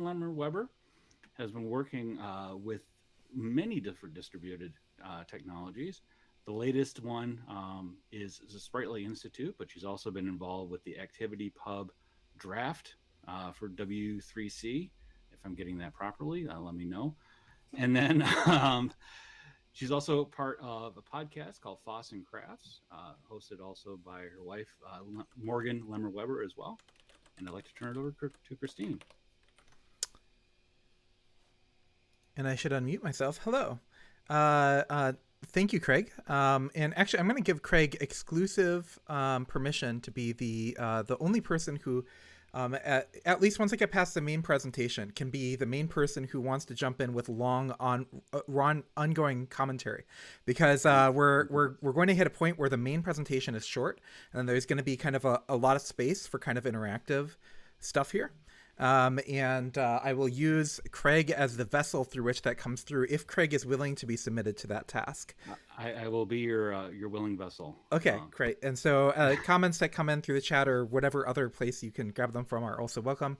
Lemmer-Webber has been working with many different distributed technologies. The latest one is the Spritely Institute, but she's also been involved with the Activity Pub Draft for W3C. If I'm getting that properly, let me know. And then she's also part of a podcast called Foss and Crafts, hosted also by her wife, Morgan Lemmer-Webber, as well. And I'd like to turn it over to Christine. And I should unmute myself. Hello. Uh, uh, Thank you, Craig. And actually, I'm going to give Craig exclusive permission to be the only person who, at least once I get past the main presentation, can be the main person who wants to jump in with long ongoing commentary, because we're going to hit a point where the main presentation is short, and there's going to be kind of a lot of space for kind of interactive stuff here. And I will use Craig as the vessel through which that comes through, if Craig is willing to be submitted to that task. I will be your willing vessel. Okay, great. And so comments that come in through the chat or whatever other place you can grab them from are also welcome.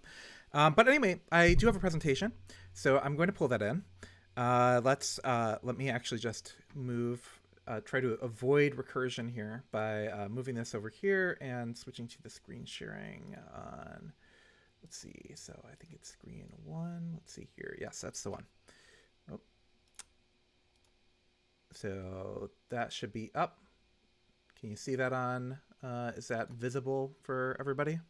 But anyway, I do have a presentation, so I'm going to pull that in. Let me actually just move. Try to avoid recursion here by moving this over here and switching to the screen sharing on. Let's see. So I think it's screen 1. Let's see here. Yes, that's the one. Oh. So that should be up. Can you see that on? Is that visible for everybody?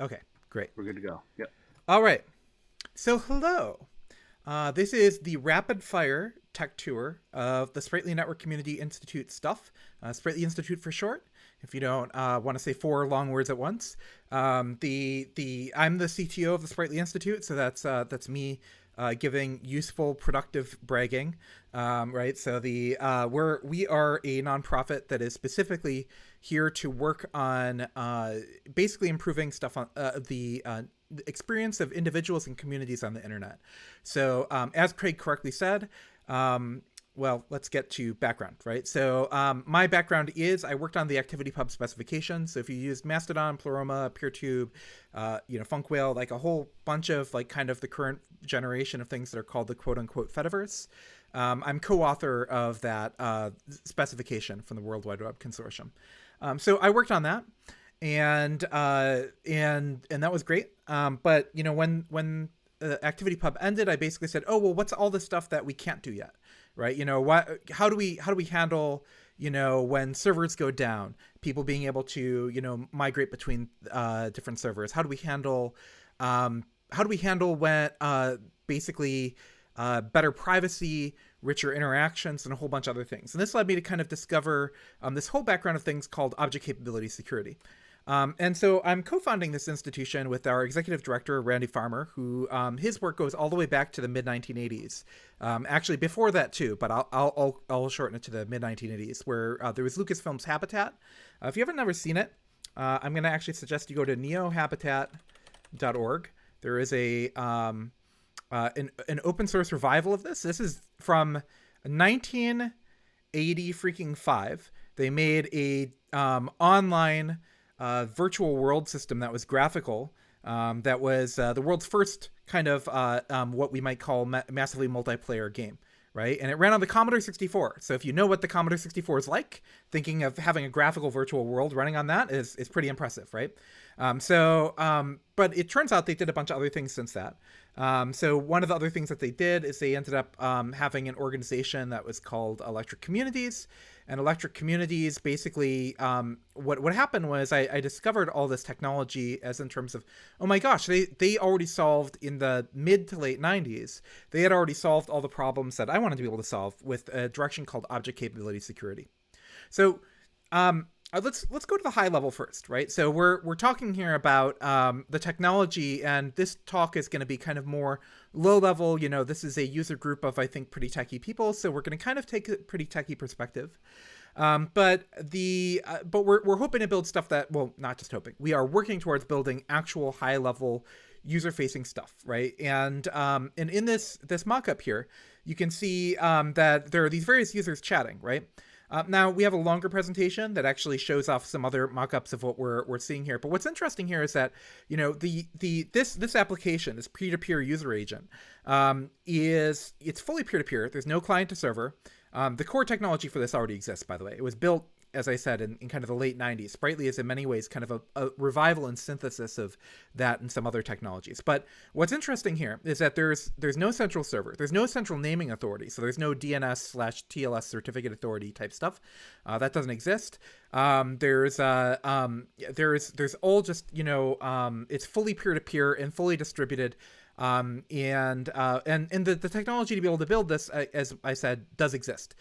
Okay, great. We're good to go. Yep. All right. So hello. This is the rapid fire tech tour of the Spritely Network Community Institute stuff. Spritely Institute for short. If you don't want to say 4 long words at once, I'm the CTO of the Spritely Institute, so that's me giving useful, productive bragging, right? So we are a nonprofit that is specifically here to work on basically improving stuff on the experience of individuals and communities on the internet. So as Craig correctly said. Well, let's get to background, right? So my background is I worked on the Activity Pub specification. So if you use Mastodon, Pleroma, PeerTube, Funkwhale, like a whole bunch of like kind of the current generation of things that are called the quote unquote Fediverse. I'm co-author of that specification from the World Wide Web Consortium. So I worked on that, and that was great. But when Activity Pub ended, I basically said, oh well, what's all the stuff that we can't do yet? Right, how do we handle, when servers go down, people being able to, migrate between different servers? How do we handle when basically better privacy, richer interactions, and a whole bunch of other things? And this led me to kind of discover this whole background of things called object capability security. And so I'm co-founding this institution with our executive director, Randy Farmer, who his work goes all the way back to the mid-1980s. Actually, before that, too, but I'll shorten it to the mid-1980s, where there was Lucasfilm's Habitat. If you haven't never seen it, I'm going to actually suggest you go to neohabitat.org. There is an open source revival of this. This is from 1985. They made a online virtual world system that was graphical, that was the world's first kind of what we might call massively multiplayer game, right? And it ran on the Commodore 64. So if you know what the Commodore 64 is like, thinking of having a graphical virtual world running on that is pretty impressive, right? But it turns out they did a bunch of other things since that. So one of the other things that they did is they ended up having an organization that was called Electric Communities. And Electric Communities, basically, what happened was I discovered all this technology as in terms of, oh my gosh, they already solved in the mid to late 90s. They had already solved all the problems that I wanted to be able to solve with a direction called object capability security. So let's go to the high level first, right? So we're talking here about the technology, and this talk is going to be kind of more low level. This is a user group of, I think, pretty techie people, so we're going to kind of take a pretty techie perspective. But we're hoping to build stuff that, well, not just hoping, we are working towards building actual high level user facing stuff, right? And in this mock-up here, you can see that there are these various users chatting, right? Now we have a longer presentation that actually shows off some other mock-ups of what we're seeing here. But what's interesting here is that this application, this peer-to-peer user agent, it's fully peer-to-peer. There's no client to server. The core technology for this already exists, by the way. It was built, as I said, in kind of the late 90s. Spritely is in many ways kind of a revival and synthesis of that and some other technologies. But what's interesting here is that there's no central server. There's no central naming authority. So there's no DNS/TLS certificate authority type stuff. That doesn't exist. There's all just, it's fully peer-to-peer and fully distributed. And the technology to be able to build this, as I said, does exist.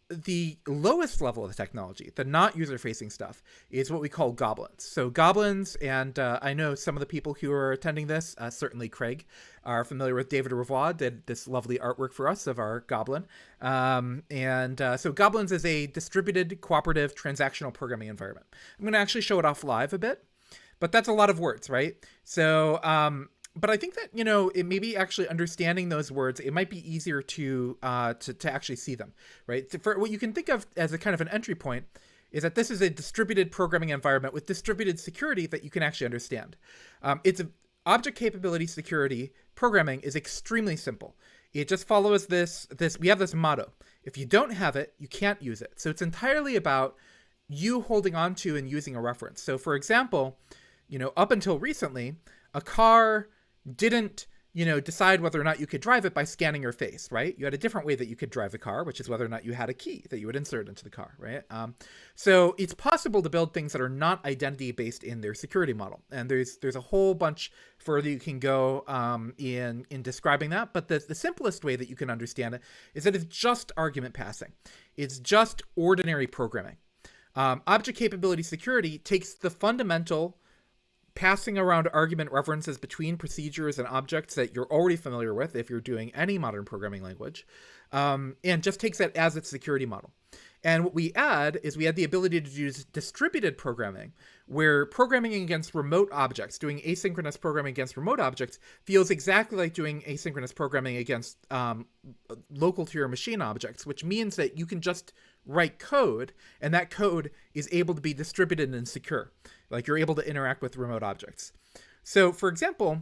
The lowest level of the technology, the not user-facing stuff, is what we call Goblins. So Goblins, and I know some of the people who are attending this, certainly Craig, are familiar with David Revoix, did this lovely artwork for us of our Goblin. So Goblins is a distributed, cooperative, transactional programming environment. I'm going to actually show it off live a bit. But that's a lot of words, right? So, but I think that, it may be actually understanding those words, it might be easier to actually see them, right? For what you can think of as a kind of an entry point is that this is a distributed programming environment with distributed security that you can actually understand. It's object capability security programming is extremely simple. It just follows we have this motto. If you don't have it, you can't use it. So it's entirely about you holding on to and using a reference. So for example, up until recently, a car didn't, decide whether or not you could drive it by scanning your face, right? You had a different way that you could drive the car, which is whether or not you had a key that you would insert into the car, right? So it's possible to build things that are not identity-based in their security model. And there's a whole bunch further you can go in describing that. But the simplest way that you can understand it is that it's just argument passing. It's just ordinary programming. Object capability security takes the fundamental passing around argument references between procedures and objects that you're already familiar with if you're doing any modern programming language, and just takes that as its security model. And what we add is we add the ability to use distributed programming, where programming against remote objects, doing asynchronous programming against remote objects, feels exactly like doing asynchronous programming against local to your machine objects, which means that you can just write code, and that code is able to be distributed and secure. Like you're able to interact with remote objects. So for example,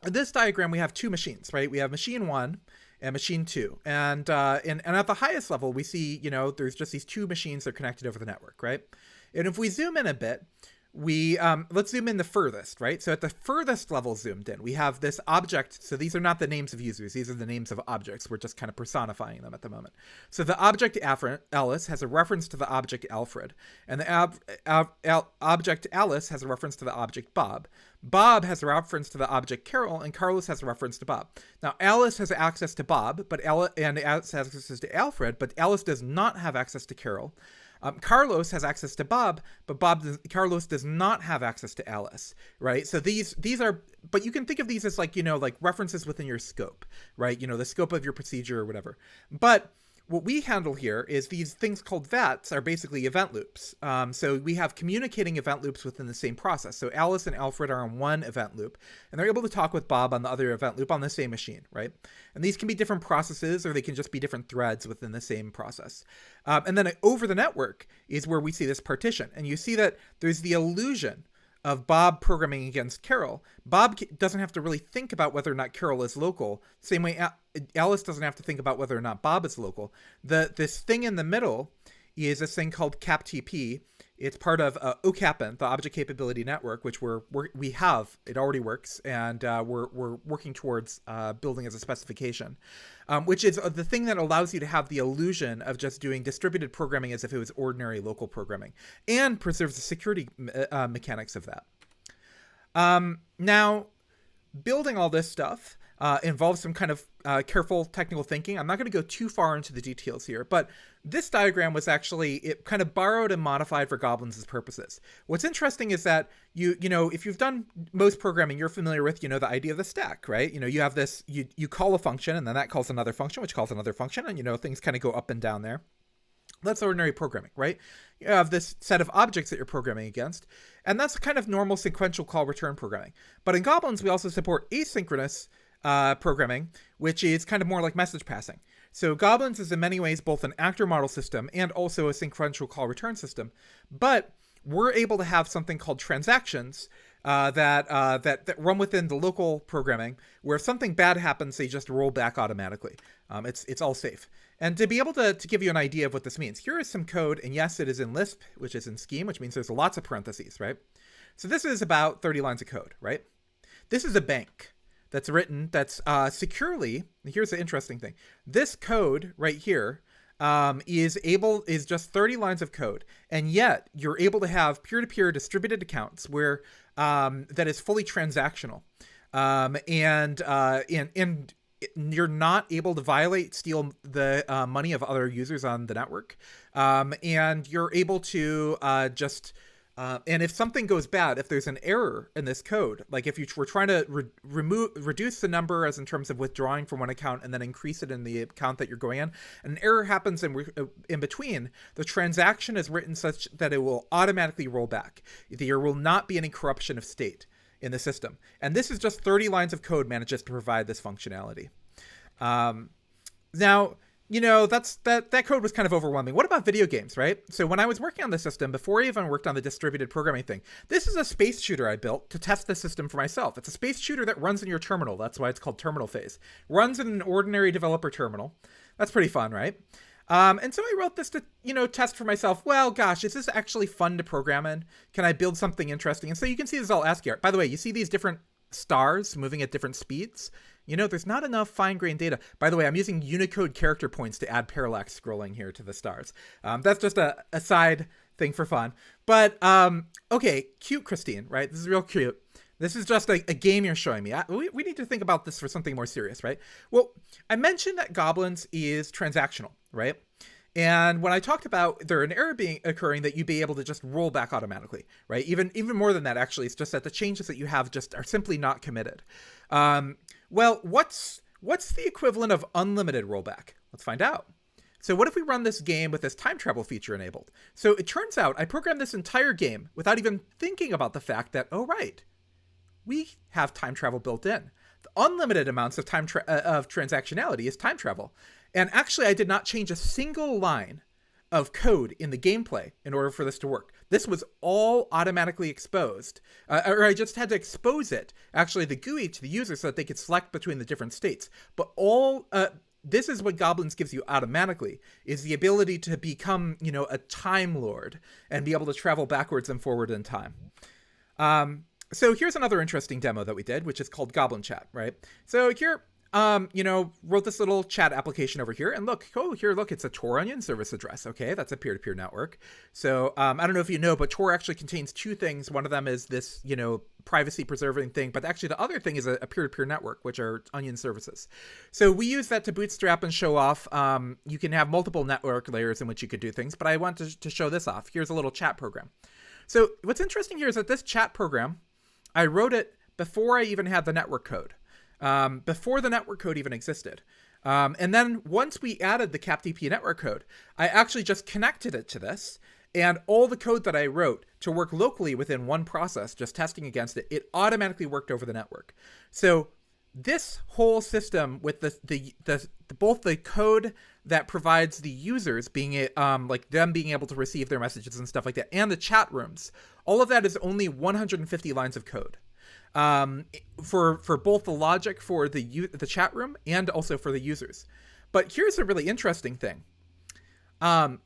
in this diagram, we have two machines, right? We have machine 1 and machine 2. And at the highest level, we see, there's just these two machines that are connected over the network, right? And if we zoom in a bit, let's zoom in the furthest, right? So at the furthest level zoomed in, we have this object. So these are not the names of users. These are the names of objects. We're just kind of personifying them at the moment. So the object Alice has a reference to the object Alfred, and the object Alice has a reference to the object Bob. Bob has a reference to the object Carol, and Carlos has a reference to Bob. Now, Alice has access to Bob, and Alice has access to Alfred, but Alice does not have access to Carol. Carlos has access to Bob, but Carlos does not have access to Alice, right? So these are, but you can think of these as like references within your scope, right? The scope of your procedure or whatever. But what we handle here is these things called VATs are basically event loops. So we have communicating event loops within the same process. So Alice and Alfred are on one event loop, and they're able to talk with Bob on the other event loop on the same machine, right? And these can be different processes, or they can just be different threads within the same process. And then over the network is where we see this partition. And you see that there's the illusion of Bob programming against Carol. Bob doesn't have to really think about whether or not Carol is local. Same way Alice doesn't have to think about whether or not Bob is local. This thing in the middle is this thing called CAPTP. It's part of OCAPN, the Object Capability Network, which we have. It already works, and we're working towards building as a specification, which is the thing that allows you to have the illusion of just doing distributed programming as if it was ordinary local programming, and preserves the security mechanics of that. Now, building all this stuff involves some kind of careful technical thinking. I'm not going to go too far into the details here, but this diagram was actually, it kind of borrowed and modified for Goblins' purposes. What's interesting is that if you've done most programming, you're familiar with, the idea of the stack, right? You have this, you call a function, and then that calls another function, which calls another function, and things kind of go up and down there. That's ordinary programming, right? You have this set of objects that you're programming against, and that's kind of normal sequential call return programming. But in Goblins, we also support asynchronous programming, which is kind of more like message passing. So Goblins is in many ways both an actor model system and also a sequential call return system. But we're able to have something called transactions that run within the local programming, where if something bad happens, they just roll back automatically. It's all safe. And to be able to give you an idea of what this means, here is some code, and yes, it is in Lisp, which is in Scheme, which means there's lots of parentheses, right? So this is about 30 lines of code, right? This is a bank that's written that's securely. Here's the interesting thing. This code right here is just 30 lines of code, and yet you're able to have peer-to-peer distributed accounts where that is fully transactional, and you're not able to steal the money of other users on the network, and you're able to just. And if something goes bad, if there's an error in this code, like if you were trying to reduce the number as in terms of withdrawing from one account and then increase it in the account that you're going in, an error happens in between, the transaction is written such that it will automatically roll back. There will not be any corruption of state in the system. And this is just 30 lines of code manages to provide this functionality. Now, that code was kind of overwhelming. What about video games, right? So when I was working on the system, before I even worked on the distributed programming thing, this is a space shooter I built to test the system for myself. It's a space shooter that runs in your terminal. That's why it's called terminal phase. Runs in an ordinary developer terminal. That's pretty fun, right? And so I wrote this to, test for myself. Well, gosh, is this actually fun to program in? Can I build something interesting? And so you can see this all ASCII art. By the way, you see these different stars moving at different speeds? There's not enough fine-grained data. By the way, I'm using Unicode character points to add parallax scrolling here to the stars. That's just a side thing for fun. But, okay, cute Christine, right? This is real cute. This is just a game you're showing me. We need to think about this for something more serious, right? Well, I mentioned that Goblins is transactional, right? And when I talked about there an error occurring that you'd be able to just roll back automatically, right? Even more than that, actually, it's just that the changes that you have just are simply not committed. Well, what's the equivalent of unlimited rollback? Let's find out. So what if we run this game with this time travel feature enabled? So it turns out I programmed this entire game without even thinking about the fact that, oh, right, we have time travel built in. The unlimited amounts of of transactionality is time travel. And actually, I did not change a single line of code in the gameplay in order for this to work. This was all automatically exposed, or I just had to expose it, actually the GUI to the user so that they could select between the different states. But this is what Goblins gives you automatically, is the ability to become, a Time Lord and be able to travel backwards and forward in time. So here's another interesting demo that we did, which is called Goblin Chat, right? So here, wrote this little chat application over here, and look, it's a Tor Onion service address. Okay, that's a peer-to-peer network. So I don't know if you know, but Tor actually contains two things. One of them is this, privacy preserving thing, but actually the other thing is a peer-to-peer network, which are Onion services. So we use that to bootstrap and show off. You can have multiple network layers in which you could do things, but I want to show this off. Here's a little chat program. So what's interesting here is that this chat program, I wrote it before I even had the network code. Before the network code even existed. And then once we added the CapDP network code, I actually just connected it to this, and all the code that I wrote to work locally within one process, just testing against it, it automatically worked over the network. So this whole system with both the code that provides the users being like them being able to receive their messages and stuff like that, and the chat rooms, all of that is only 150 lines of code. For both the logic for the chat room and also for the users. But here's a really interesting thing.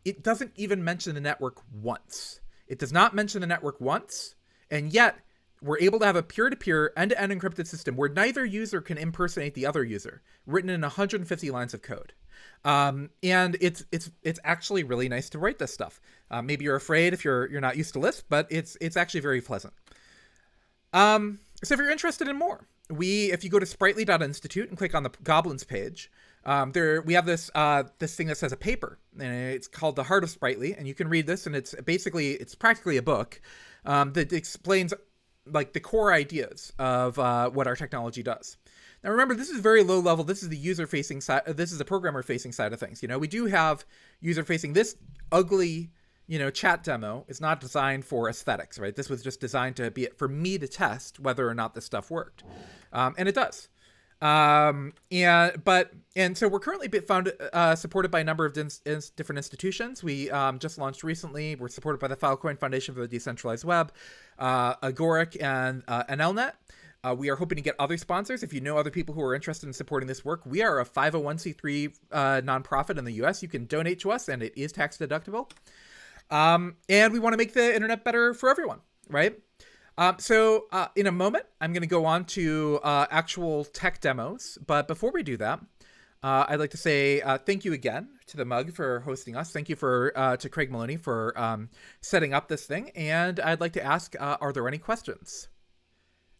It doesn't even mention the network once. It does not mention the network once, and yet we're able to have a peer-to-peer end-to-end encrypted system where neither user can impersonate the other user, written in 150 lines of code. And it's actually really nice to write this stuff. Maybe you're afraid if you're not used to Lisp, but it's actually very pleasant. So if you're interested in more, if you go to Spritely.Institute and click on the Goblins page, we have this thing that says a paper, and it's called The Heart of Spritely, and you can read this, and it's practically a book that explains like the core ideas of what our technology does. Now remember, this is very low level. This is the user-facing side. This is the programmer-facing side of things. We do have user-facing. This ugly chat demo is not designed for aesthetics, right? This was just designed to be for me to test whether or not this stuff worked. And it does. And so we're currently supported by a number of different institutions. We just launched recently. We're supported by the Filecoin Foundation for the Decentralized Web, Agoric, and NLNet. We are hoping to get other sponsors. If you know other people who are interested in supporting this work, we are a 501c3 nonprofit in the U.S. You can donate to us, and it is tax deductible. And we want to make the internet better for everyone, right? So in a moment, I'm going to go on to actual tech demos. But before we do that, I'd like to say thank you again to the Mug for hosting us. Thank you to Craig Maloney for setting up this thing. And I'd like to ask, are there any questions?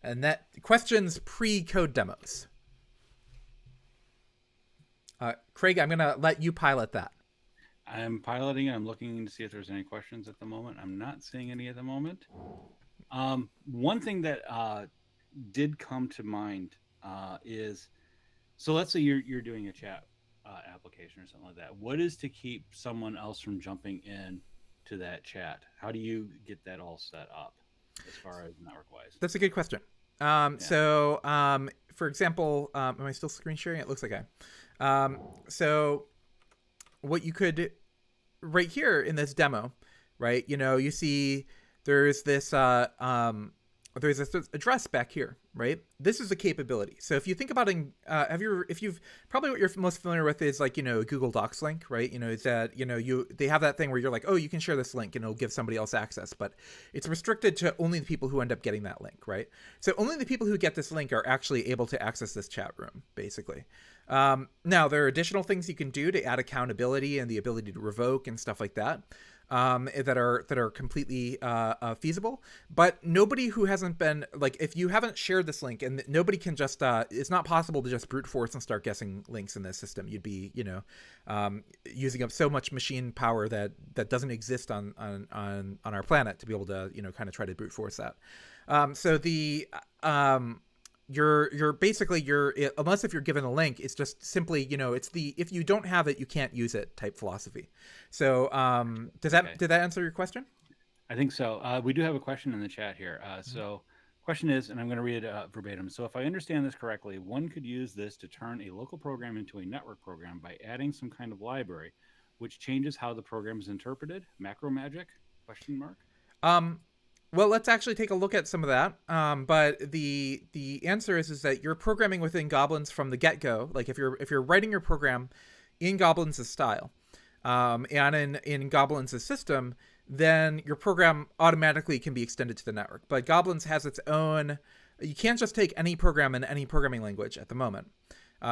And that questions pre-code demos. Craig, I'm going to let you pilot that. I'm piloting it. I'm looking to see if there's any questions at the moment. I'm not seeing any at the moment. One thing that did come to mind is, so let's say you're doing a chat application or something like that. What is to keep someone else from jumping in to that chat? How do you get that all set up as far as network-wise? That's a good question. So, for example, am I still screen sharing? It looks like I am. So what you could, right here in this demo, right, you see there's this address back here, right? This is a capability. So if you think about probably what you're most familiar with is like, a Google Docs link, right? Is that, they have that thing where you're like, oh, you can share this link and it'll give somebody else access, but it's restricted to only the people who end up getting that link, right? So only the people who get this link are actually able to access this chat room, basically. Now there are additional things you can do to add accountability and the ability to revoke and stuff like that. That are completely feasible, but nobody who hasn't been, like, if you haven't shared this link, and nobody can just it's not possible to just brute force and start guessing links in this system. You'd be using up so much machine power that doesn't exist on our planet to be able to kind of try to brute force that. So the you're basically unless if you're given a link, it's just simply it's the if you don't have it, you can't use it type philosophy. So did that answer your question? I think so. We do have a question in the chat here. So question is, and I'm going to read it verbatim. So if I understand this correctly, one could use this to turn a local program into a network program by adding some kind of library, which changes how the program is interpreted. Macro magic? Question mark. Well, let's actually take a look at some of that. But the answer is that you're programming within Goblins from the get-go. Like if you're writing your program in Goblins' style, and in Goblins' system, then your program automatically can be extended to the network. But Goblins has its own. You can't just take any program in any programming language at the moment.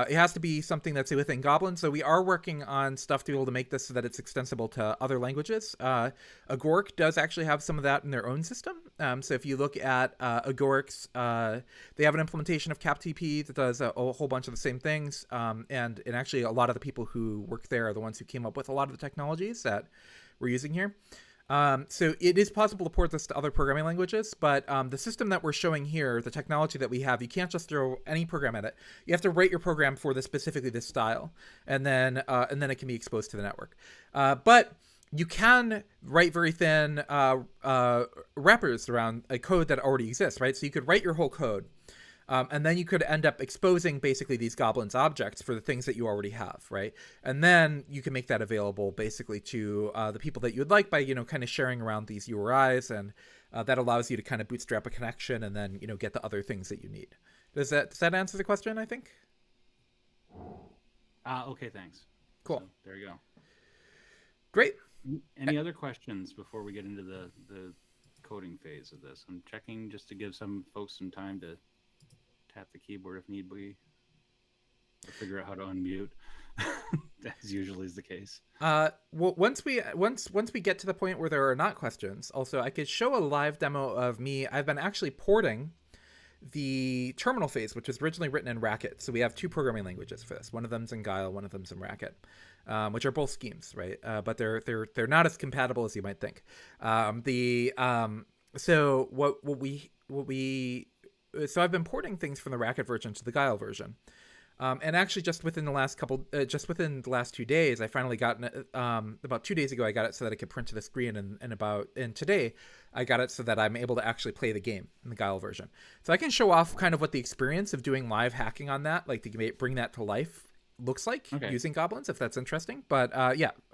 It has to be something that's within Goblin. So we are working on stuff to be able to make this so that it's extensible to other languages. Agoric does actually have some of that in their own system. So if you look at Agoric's, they have an implementation of CapTP that does a whole bunch of the same things. And actually a lot of the people who work there are the ones who came up with a lot of the technologies that we're using here. So it is possible to port this to other programming languages, but the system that we're showing here, the technology that we have, you can't just throw any program at it. You have to write your program for specifically this style, and then it can be exposed to the network. But you can write very thin wrappers around a code that already exists, right? So you could write your whole code. And then you could end up exposing basically these Goblins objects for the things that you already have, right? And then you can make that available basically to the people that you would like by, kind of sharing around these URIs, and that allows you to kind of bootstrap a connection and then, get the other things that you need. Does that answer the question, I think? Okay, thanks. Cool. So, there you go. Great. Any other questions before we get into the coding phase of this? I'm checking just to give some folks some time to tap the keyboard if need be, or figure out how to unmute, as usually is the case. Well, once we get to the point where there are not questions, also I could show a live demo of me. I've been actually porting the terminal phase, which was originally written in Racket. So we have two programming languages for this. One of them's in Guile, one of them's in Racket, which are both schemes, right? But they're not as compatible as you might think. So what we So I've been porting things from the Racket version to the Guile version. And actually, just within the last 2 days, I finally gotten it. About 2 days ago, I got it so that I could print to the screen, and today, I got it so that I'm able to actually play the game in the Guile version. So I can show off kind of what the experience of doing live hacking on that, like to bring that to life, looks like Okay. using Goblins, if that's interesting. But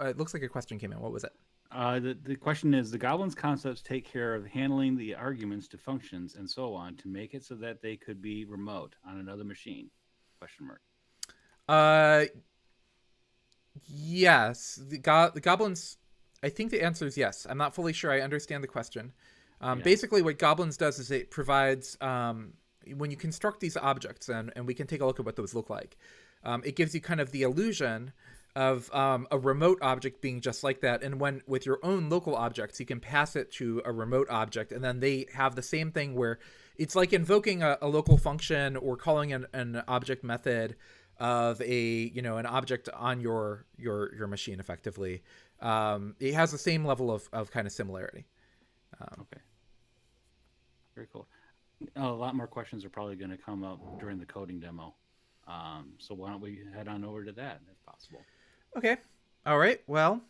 it looks like a question came in. What was it? The question is, the Goblins concepts take care of handling the arguments to functions and so on to make it so that they could be remote on another machine? Question mark. Uh, yes, the Goblins. I think the answer is yes. I'm not fully sure I understand the question. Yeah. Basically, what Goblins does is it provides, when you construct these objects, and we can take a look at what those look like, it gives you kind of the illusion of a remote object being just like that. And when with your own local objects, you can pass it to a remote object, and then they have the same thing where it's like invoking a local function or calling an object method of an object on your machine effectively. It has the same level of kind of similarity. Okay. Very cool. A lot more questions are probably going to come up during the coding demo. So why don't we head on over to that if possible? Okay. All right. Well,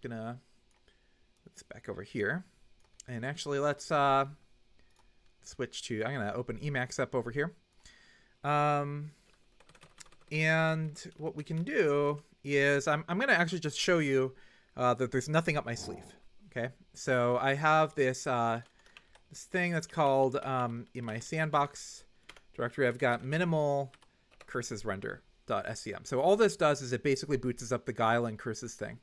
let's back over here, and actually let's switch to. I'm gonna open Emacs up over here. And what we can do is I'm gonna actually just show you that there's nothing up my sleeve. Okay. So I have this this thing that's called in my sandbox directory. I've got minimal curses render.scm. So all this does is it basically boots up the Guile and curses thing.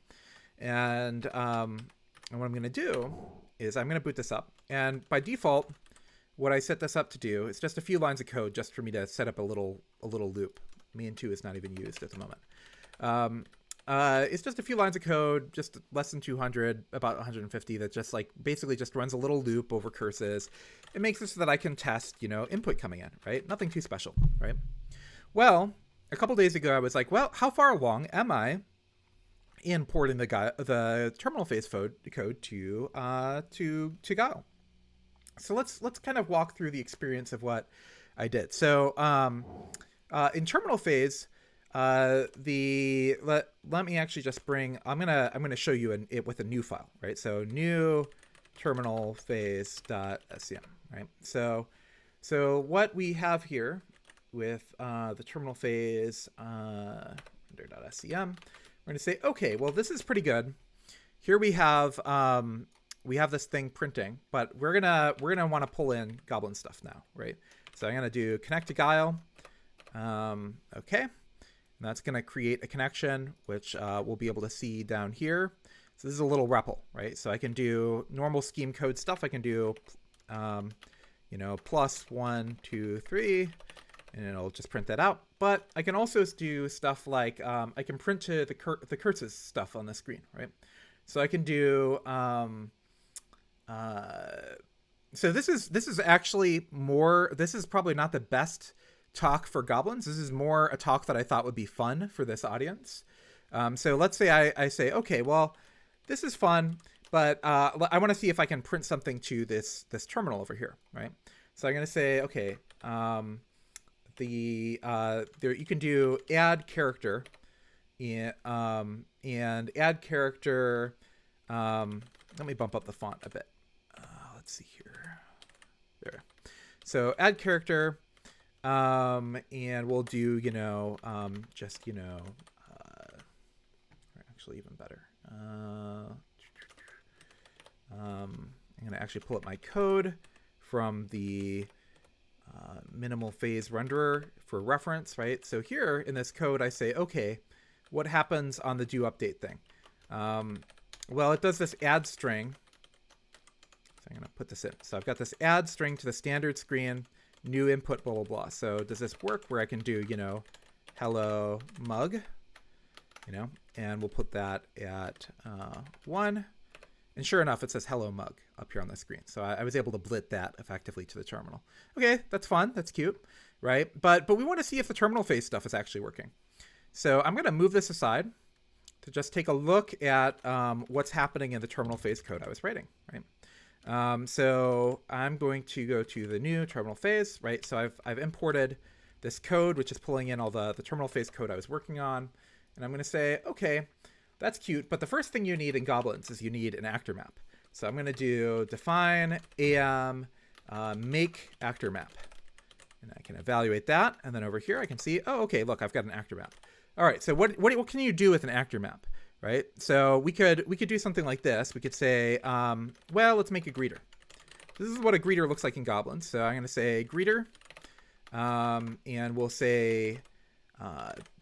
And what I'm going to do is I'm going to boot this up. And by default, what I set this up to do is just a few lines of code just for me to set up a little loop. Mean2 is not even used at the moment. It's just a few lines of code, just less than 200, about 150, that just like basically just runs a little loop over curses. It makes it so that I can test, input coming in, right? Nothing too special, right? Well, a couple days ago, I was like, well, how far along am I in porting the terminal phase code to Guile? So let's kind of walk through the experience of what I did. So in terminal phase, let me actually just bring. I'm gonna show you it with a new file, right? So new terminal phase.scm, right? So what we have here with the terminal phase render.scm, we're going to say, okay, well, this is pretty good. Here we have this thing printing, but we're gonna want to pull in Goblin stuff now, right? So I'm gonna do connect to Guile. Okay, and that's gonna create a connection, which we'll be able to see down here. So this is a little REPL, right? So I can do normal scheme code stuff. I can do +1, 2, 3. And it'll just print that out. But I can also do stuff like I can print to the curses stuff on the screen, right? So I can do. So this is actually more. This is probably not the best talk for Goblins. This is more a talk that I thought would be fun for this audience. So let's say I say, okay, well, this is fun, but I want to see if I can print something to this terminal over here, right? So I'm going to say, okay. There you can do add character and add character. Let me bump up the font a bit. Let's see here. There. So add character, and we'll do actually even better. I'm gonna actually pull up my code from the minimal phase renderer for reference, right? So here in this code, I say, okay, what happens on the do update thing? Well, it does this add string. So I'm going to put this in. So I've got this add string to the standard screen, new input, blah, blah, blah. So does this work where I can do, hello mug, and we'll put that at 1. And sure enough, it says hello mug up here on the screen. So I was able to blit that effectively to the terminal. Okay, that's fun. That's cute, right? But we want to see if the terminal phase stuff is actually working. So I'm going to move this aside to just take a look at what's happening in the terminal phase code I was writing, right? So I'm going to go to the new terminal phase, right? So I've imported this code, which is pulling in all the terminal face code I was working on. And I'm going to say, okay, that's cute. But the first thing you need in Goblins is you need an actor map. So I'm going to do define am make actor map. And I can evaluate that. And then over here, I can see, oh, okay, look, I've got an actor map. All right, so what can you do with an actor map, right? So we could do something like this. We could say, well, let's make a greeter. This is what a greeter looks like in Goblins. So I'm going to say greeter, and we'll say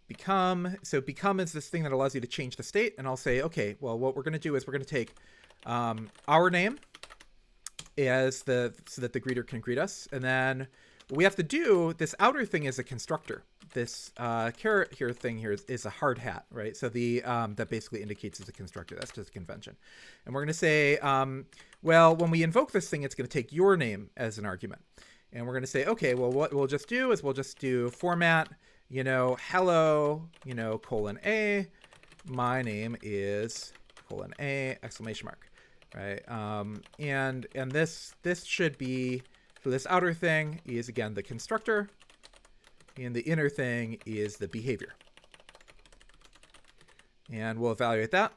become. So become is this thing that allows you to change the state. And I'll say, okay, well, what we're going to do is we're going to take our name as so that the greeter can greet us, and then what we have to do, this outer thing is a constructor. This caret here thing here is a hard hat, right? So the that basically indicates it's a constructor. That's just a convention. And we're going to say, well, when we invoke this thing, it's going to take your name as an argument. And we're going to say, okay, well, what we'll just do is we'll just do format, hello, colon A. My name is colon A exclamation mark, right? And this should be, so this outer thing is, again, the constructor, and the inner thing is the behavior. And we'll evaluate that.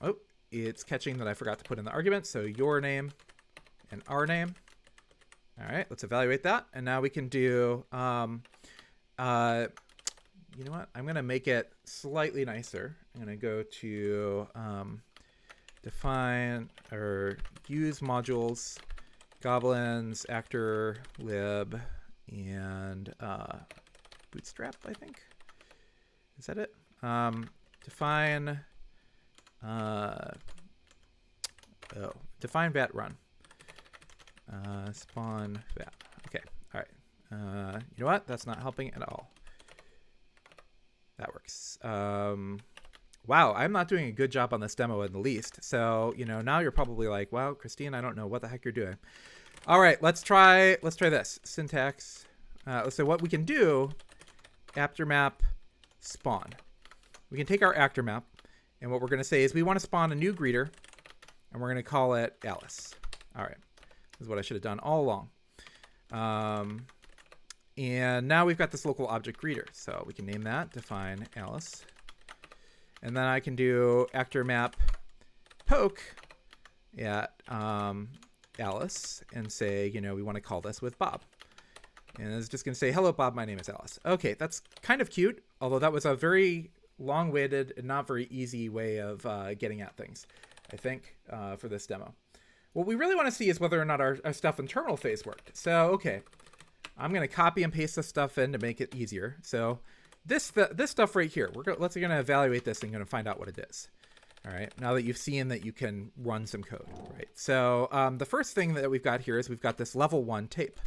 Oh, it's catching that I forgot to put in the argument, so your name and our name. All right, let's evaluate that. And now we can do, you know what? I'm going to make it slightly nicer. I'm going to go to define or use modules, Goblins, actor, lib, and bootstrap, I think. Is that it? Define define vat run. Spawn vat. Okay. All right. You know what? That's not helping at all. That works. Wow, I'm not doing a good job on this demo in the least. So, now you're probably like, wow, Christine, I don't know what the heck you're doing. All right, let's try this. Syntax. So what we can do, actor map spawn. We can take our actor map, and what we're going to say is we want to spawn a new greeter, and we're going to call it Alice. All right, this is what I should have done all along. And now we've got this local object greeter, so we can name that, define Alice. And then I can do actor map poke at Alice and say, we want to call this with Bob. And it's just going to say, hello, Bob, my name is Alice. Okay, that's kind of cute, although that was a very long-winded and not very easy way of getting at things, I think, for this demo. What we really want to see is whether or not our stuff in terminal phase worked. So, okay, I'm going to copy and paste this stuff in to make it easier. So this stuff right here, we're going to evaluate this and going to find out what it is. All right, now that you've seen that you can run some code, right? So the first thing that we've got here is we've got this level 1 tape.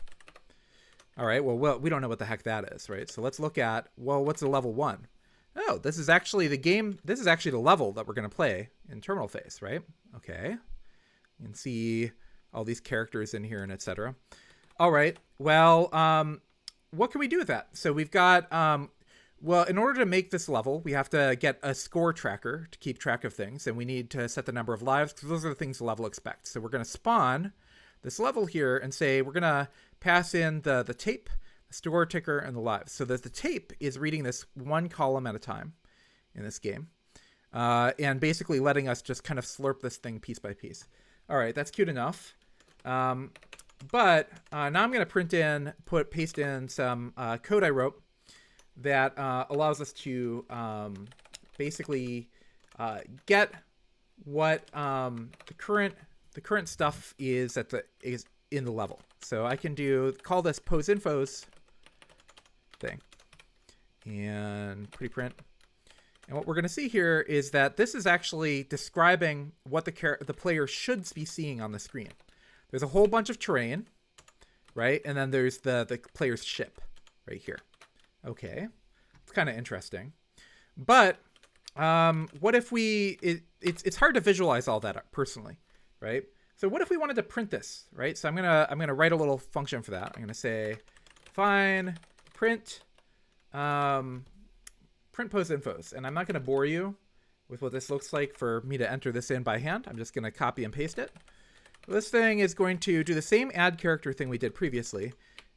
All right, well, we don't know what the heck that is, right? So let's look at, well, what's a level 1? Oh, this is actually the game. This is actually the level that we're going to play in terminal phase, right? Okay, you can see all these characters in here and etc. All right, well, what can we do with that? So we've got, well, in order to make this level, we have to get a score tracker to keep track of things, and we need to set the number of lives because those are the things the level expects. So we're going to spawn this level here and say we're going to pass in the tape, the score ticker, and the lives. So that the tape is reading this one column at a time in this game, and basically letting us just kind of slurp this thing piece by piece. All right, that's cute enough. But now I'm going to paste in some code I wrote that allows us to basically get what the current stuff is is in the level. So I can call this pose infos thing and pretty print. And what we're going to see here is that this is actually describing what the player should be seeing on the screen. There's a whole bunch of terrain, right? And then there's the player's ship right here. Okay, it's kind of interesting. But what if it's hard to visualize all that personally, right? So what if we wanted to print this, right? So I'm gonna write a little function for that. I'm gonna say fine print print pose infos, and I'm not gonna bore you with what this looks like for me to enter this in by hand. I'm just gonna copy and paste it. This thing is going to do the same add character thing we did previously,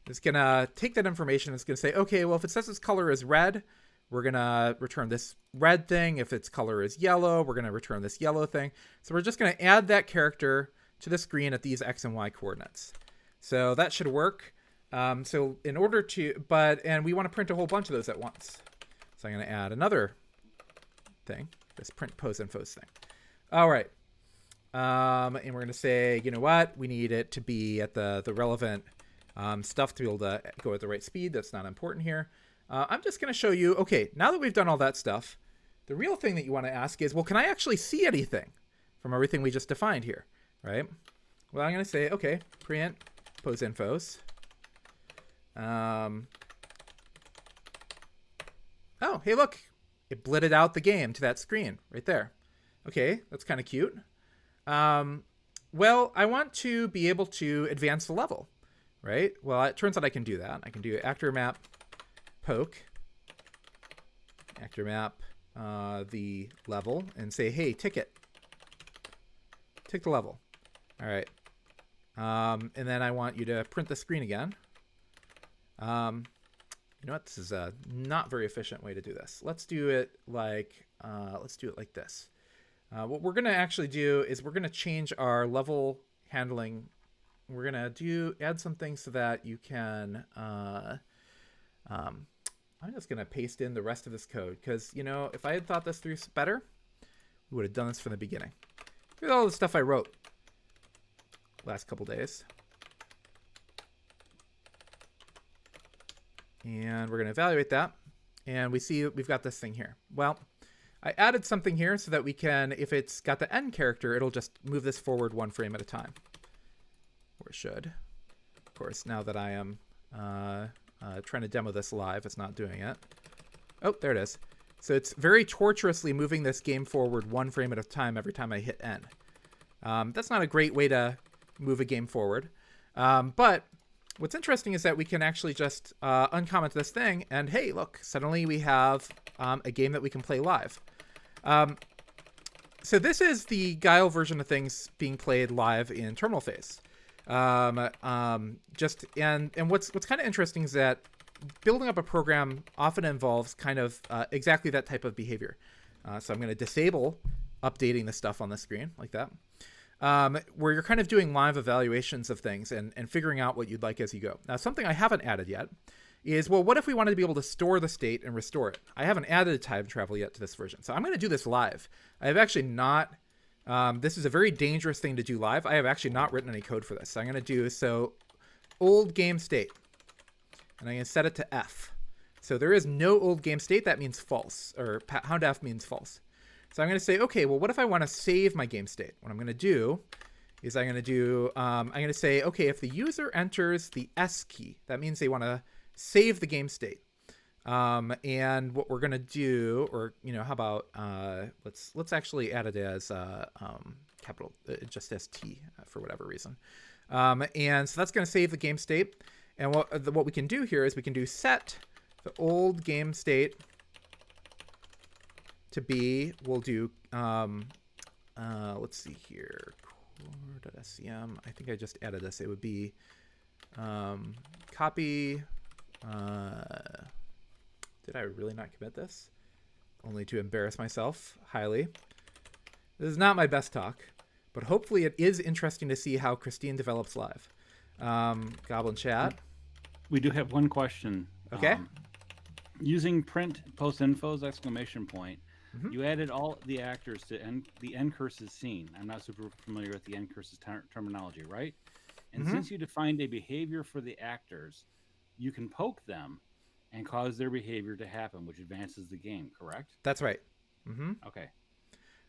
It's going to take that information. It's going to say, okay, well, if it says its color is red, we're going to return this red thing. If its color is yellow, we're going to return this yellow thing. So we're just going to add that character to the screen at these X and Y coordinates. So that should work. So in order to, and we want to print a whole bunch of those at once. So I'm going to add another thing, this print pose infos thing. All right. And we're going to say, you know what? We need it to be at the relevant stuff to be able to go at the right speed. That's not important here. I'm just going to show you, okay, now that we've done all that stuff, the real thing that you want to ask is, well, can I actually see anything from everything we just defined here, right? Well, I'm going to say, okay, print pose infos. Oh, hey, look, it blitted out the game to that screen right there. Okay, that's kind of cute. Well, I want to be able to advance the level, right? Well, it turns out I can do that. I can do actor map poke, actor map the level, and say, hey, tick the level. All right. And then I want you to print the screen again. You know what? This is a not very efficient way to do this. Let's do it like this. What we're going to actually do is we're going to change our level handling. We're going to add some things so that you can, I'm just going to paste in the rest of this code because, you know, if I had thought this through better, we would have done this from the beginning. Here's all the stuff I wrote last couple days. And we're going to evaluate that. And we see we've got this thing here. Well, I added something here so that we can, if it's got the end character, it'll just move this forward one frame at a time. Or it should. Of course, now that I am trying to demo this live, it's not doing it. Oh, there it is. So it's very torturously moving this game forward one frame at a time every time I hit N. That's not a great way to move a game forward. But what's interesting is that we can actually just uncomment this thing, and hey, look, suddenly we have a game that we can play live. So this is the Guile version of things being played live in terminal phase. And what's kind of interesting is that building up a program often involves kind of exactly that type of behavior. So I'm going to disable updating the stuff on the screen like that. Where you're kind of doing live evaluations of things and figuring out what you'd like as you go. Now, something I haven't added yet is, well, what if we wanted to be able to store the state and restore it? I haven't added time travel yet to this version. So I'm going to do this live. I have actually not, this is a very dangerous thing to do live. I have actually not written any code for this. So I'm going to do, old game state. And I'm going to set it to F. So there is no old game state. That means false, or hound F means false. So I'm going to say, okay, well, what if I want to save my game state? What I'm going to do is I'm going to say, okay, if the user enters the S key, that means they want to save the game state. And what we're going to do, or, you know, how about, let's actually add it as capital, just as T for whatever reason. And so that's going to save the game state. And what we can do here is we can do set the old game state to be, we'll do, let's see here, core.scm. I think I just added this. It would be copy. Did I really not commit this? Only to embarrass myself highly. This is not my best talk, but hopefully it is interesting to see how Christine develops live. Goblin chat. We do have one question. Okay. Using print post infos exclamation point, Mm-hmm. you added all the actors to the end curses scene. I'm not super familiar with the end curses terminology, right? And since you defined a behavior for the actors, you can poke them and cause their behavior to happen, which advances the game, correct? That's right. Mm-hmm. Okay.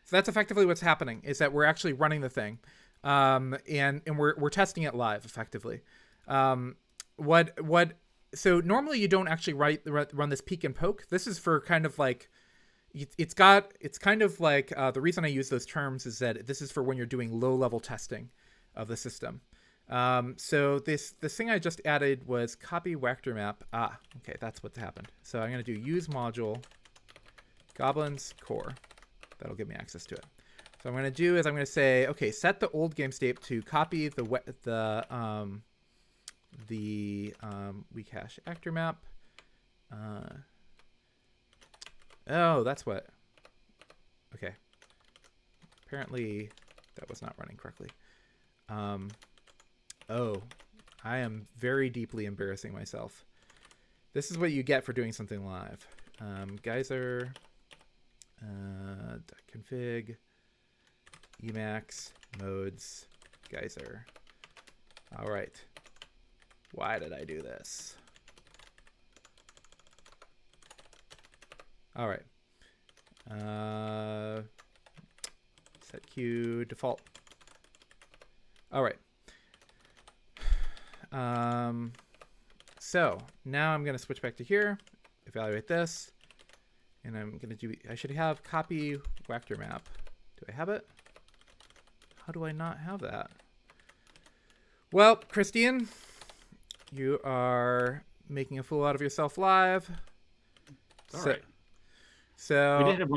So that's effectively what's happening, is that we're actually running the thing, and we're testing it live effectively. So normally you don't actually run this peek and poke. This is for kind of like, it's kind of like, the reason I use those terms is that this is for when you're doing low level testing of the system. So this thing I just added was copy vector map. Okay, that's what's happened. So I'm going to do use module Goblins core. That'll give me access to it. So what I'm going to do is I'm going to say, okay, set the old game state to copy the the recache actor map. Oh, that's what. Okay. Apparently that was not running correctly. Oh, I am very deeply embarrassing myself. This is what you get for doing something live. Geyser, config, Emacs, modes, Geyser. All right. Why did I do this? All right. Set queue default. All right. So now I'm going to switch back to here, evaluate this, and I'm going to do, I should have copy Wactor map. Do I have it? How do I not have that? Well, Christine, you are making a fool out of yourself live. All right. So we did have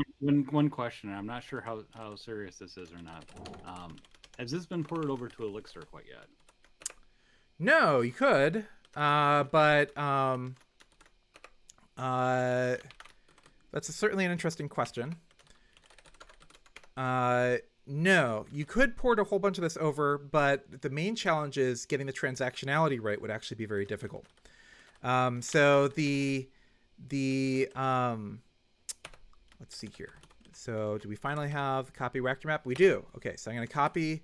one question. I'm not sure how serious this is or not. Has this been ported over to Elixir quite yet? No, you could, but that's certainly an interesting question. No, you could port a whole bunch of this over, but the main challenge is getting the transactionality right would actually be very difficult. So the let's see here. So do we finally have copy Wactor map? We do. Okay, so I'm going to copy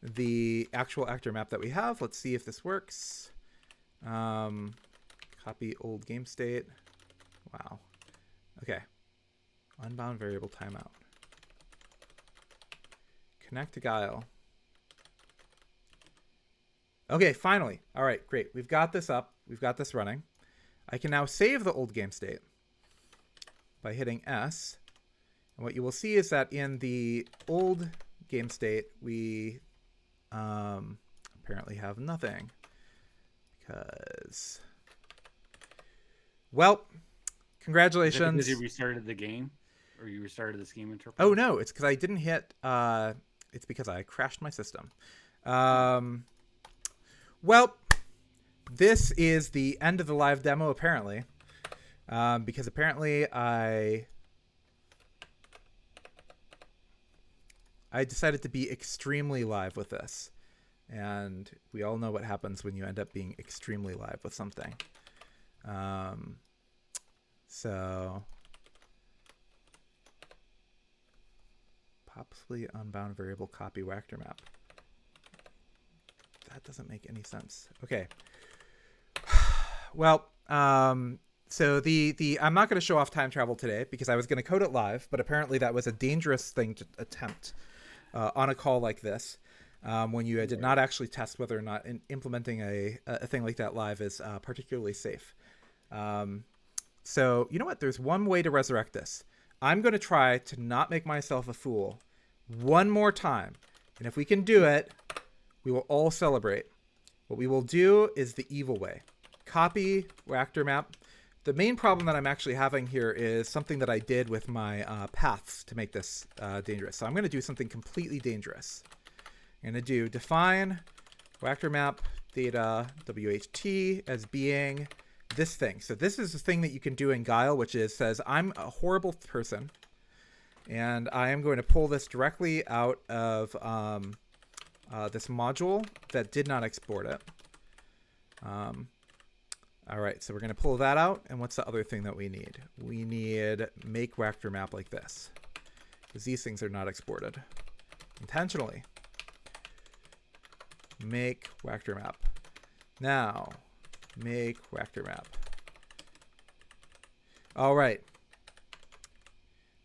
the actual actor map that we have. Let's see if this works. Copy old game state. Wow. Okay. Unbound variable timeout. Connect to Guile. Okay, finally. All right, great. We've got this up. We've got this running. I can now save the old game state by hitting S. And what you will see is that in the old game state, we apparently have nothing. Because, well, congratulations. Is it because you restarted the game? Or you restarted the scheme interpreter? Oh, no, it's because I didn't hit... it's because I crashed my system. Well, this is the end of the live demo, apparently. Because apparently I decided to be extremely live with this. And we all know what happens when you end up being extremely live with something. So... possibly unbound variable copy Wactor map. That doesn't make any sense. Okay. Well, so I'm not going to show off time travel today because I was going to code it live, but apparently that was a dangerous thing to attempt on a call like this, when you did not actually test whether or not implementing a thing like that live is particularly safe. So you know what? There's one way to resurrect this. I'm going to try to not make myself a fool one more time. And if we can do it, we will all celebrate. What we will do is the evil way. Copy Wactor map. The main problem that I'm actually having here is something that I did with my paths to make this dangerous. So I'm going to do something completely dangerous. I'm going to do define Wactor map data WHT as being this thing. So this is the thing that you can do in Guile, which is says I'm a horrible person, and I am going to pull this directly out of this module that did not export it. All right, so we're going to pull that out. And what's the other thing that we need? We need make Wactor map like this, because these things are not exported intentionally. Make Wactor map. Now, make Wactor map. All right.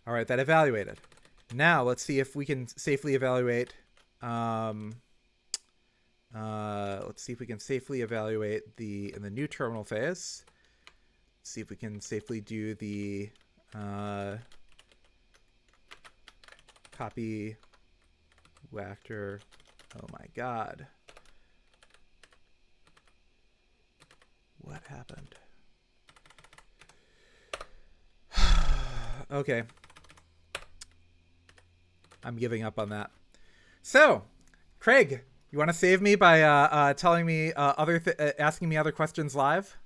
All right, that evaluated. Now let's see if we can safely evaluate. Let's see if we can safely evaluate in the new terminal phase. Let's see if we can safely do the copy Wactor. Oh my God. What happened? Okay. I'm giving up on that. So, Craig, You want to save me by telling me asking me other questions live?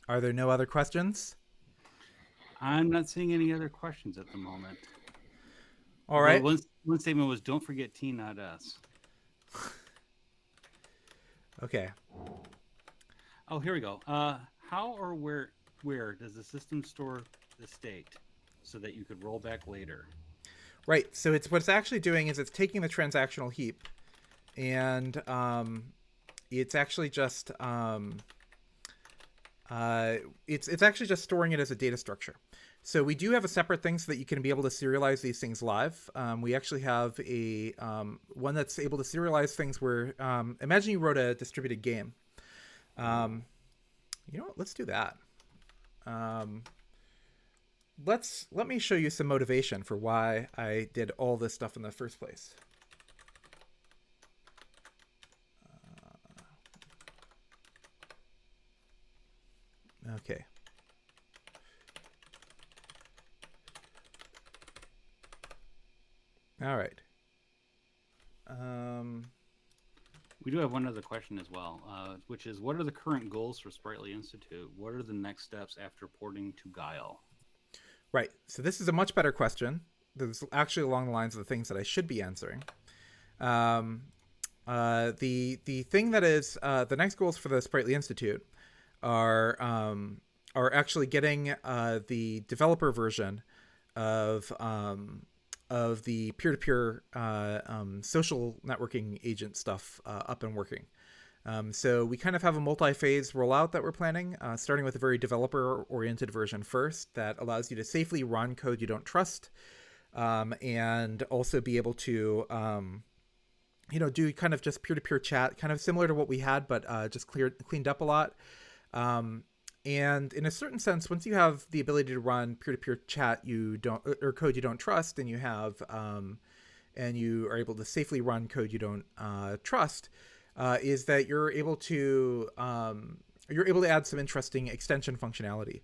Are there no other questions? I'm not seeing any other questions at the moment. All Although right. one statement was, "Don't forget T, not S." Okay. Oh, here we go. How or where does the system store the state so that you could roll back later? Right. So it's what it's actually doing is it's taking the transactional heap and it's actually just uh, it's actually just storing it as a data structure. So we do have a separate thing so that you can be able to serialize these things live. We actually have a one that's able to serialize things where imagine you wrote a distributed game. Um, you know what? Let's do that. Um, let me show you some motivation for why I did all this stuff in the first place. Okay. All right. Um, We do have one other question as well, which is, what are the current goals for Spritely Institute? What are the next steps after porting to Guile? right. So this is a much better question. This is actually along the lines of the things that I should be answering. Um, the thing that is the next goals for the Spritely Institute are actually getting the developer version of the peer-to-peer social networking agent stuff up and working. So we kind of have a multi-phase rollout that we're planning, starting with a very developer-oriented version first that allows you to safely run code you don't trust, and also be able to do kind of just peer-to-peer chat, kind of similar to what we had, but just cleaned up a lot. And in a certain sense, once you have the ability to run peer-to-peer chat you don't or code you don't trust, and you have and you are able to safely run code you don't trust, is that you're able to add some interesting extension functionality.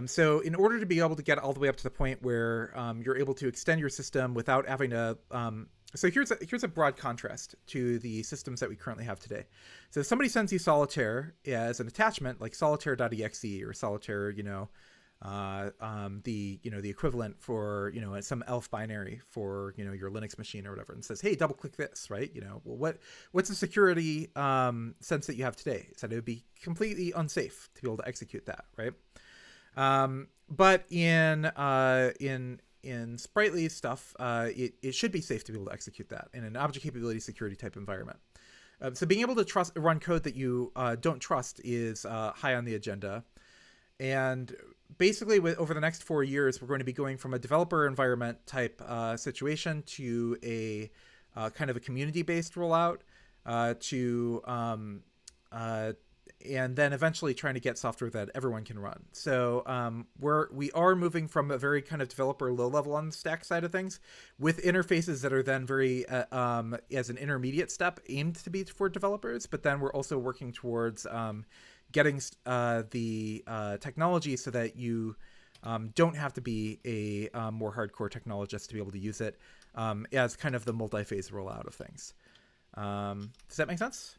So in order to be able to get all the way up to the point where you're able to extend your system without having to so here's a broad contrast to the systems that we currently have today. So if somebody sends you Solitaire as an attachment, like solitaire.exe or Solitaire, the equivalent for some ELF binary for your Linux machine or whatever, and says, hey, double click this, right? Well, what's the security sense that you have today? It's that it would be completely unsafe to be able to execute that, right? But in Spritely stuff, it should be safe to be able to execute that in an object capability security type environment. So being able to run code that you don't trust is high on the agenda. And basically, over the next 4 years, we're going to be going from a developer environment type situation to a kind of a community-based rollout to and then eventually trying to get software that everyone can run. So we are moving from a very kind of developer low level on the stack side of things, with interfaces that are then very as an intermediate step aimed to be for developers. But then we're also working towards getting the technology so that you don't have to be a more hardcore technologist to be able to use it as kind of the multi-phase rollout of things. Does that make sense?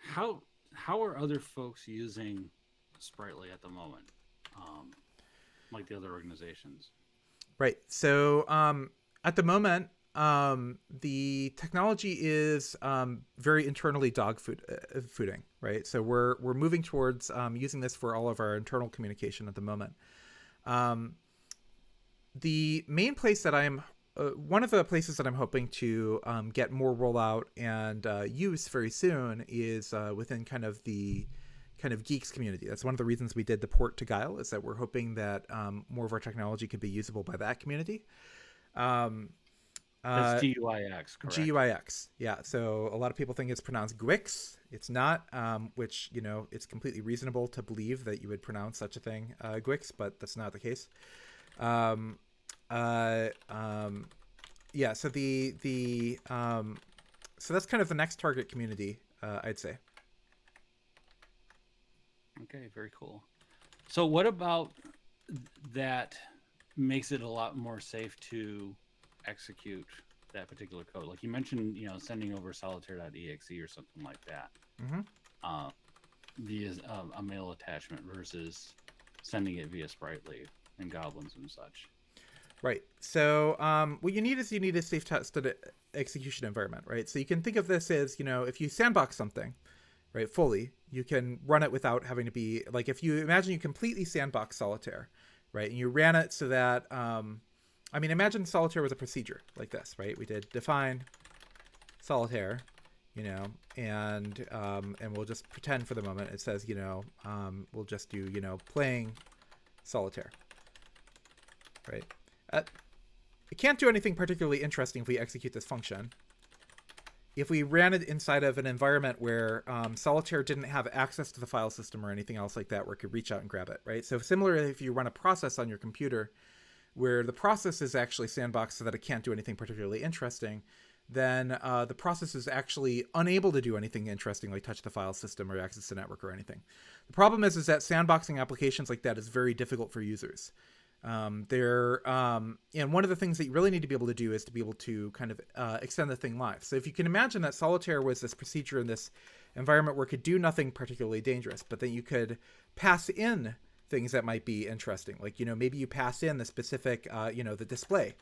How are other folks using Spritely at the moment, um, like the other organizations? Right. So at the moment, the technology is very internally fooding. Right. So we're moving towards using this for all of our internal communication at the moment. The main place that I'm one of the places that I'm hoping to get more rollout and use very soon is within kind of the geeks community. That's one of the reasons we did the port to Guile, is that we're hoping that more of our technology could be usable by that community. That's GUIX, correct? GUIX, yeah. So a lot of people think it's pronounced Gwix. It's not, which it's completely reasonable to believe that you would pronounce such a thing, Gwix, but that's not the case. Yeah, so so that's kind of the next target community I'd say. Okay, very cool. So, what about that makes it a lot more safe to execute that particular code? Like you mentioned, sending over solitaire.exe or something like that Mm-hmm. uh, via a mail attachment versus sending it via Spritely and Goblins and such. Right. So what you need is a safe tested execution environment, right? So you can think of this as, if you sandbox something, right, fully, you can run it without having to be like, if you imagine you completely sandbox solitaire, right, and you ran it so that, imagine solitaire was a procedure like this, right? We did define solitaire, and we'll just pretend for the moment it says, we'll just do, playing solitaire, right? It can't do anything particularly interesting if we execute this function. If we ran it inside of an environment where Solitaire didn't have access to the file system or anything else like that where it could reach out and grab it, right? So similarly, if you run a process on your computer where the process is actually sandboxed so that it can't do anything particularly interesting, then the process is actually unable to do anything interesting like touch the file system or access the network or anything. The problem is that sandboxing applications like that is very difficult for users. And one of the things that you really need to be able to do is to be able to kind of extend the thing live. So if you can imagine that Solitaire was this procedure in this environment where it could do nothing particularly dangerous, but then you could pass in things that might be interesting. Like, maybe you pass in the specific, the display,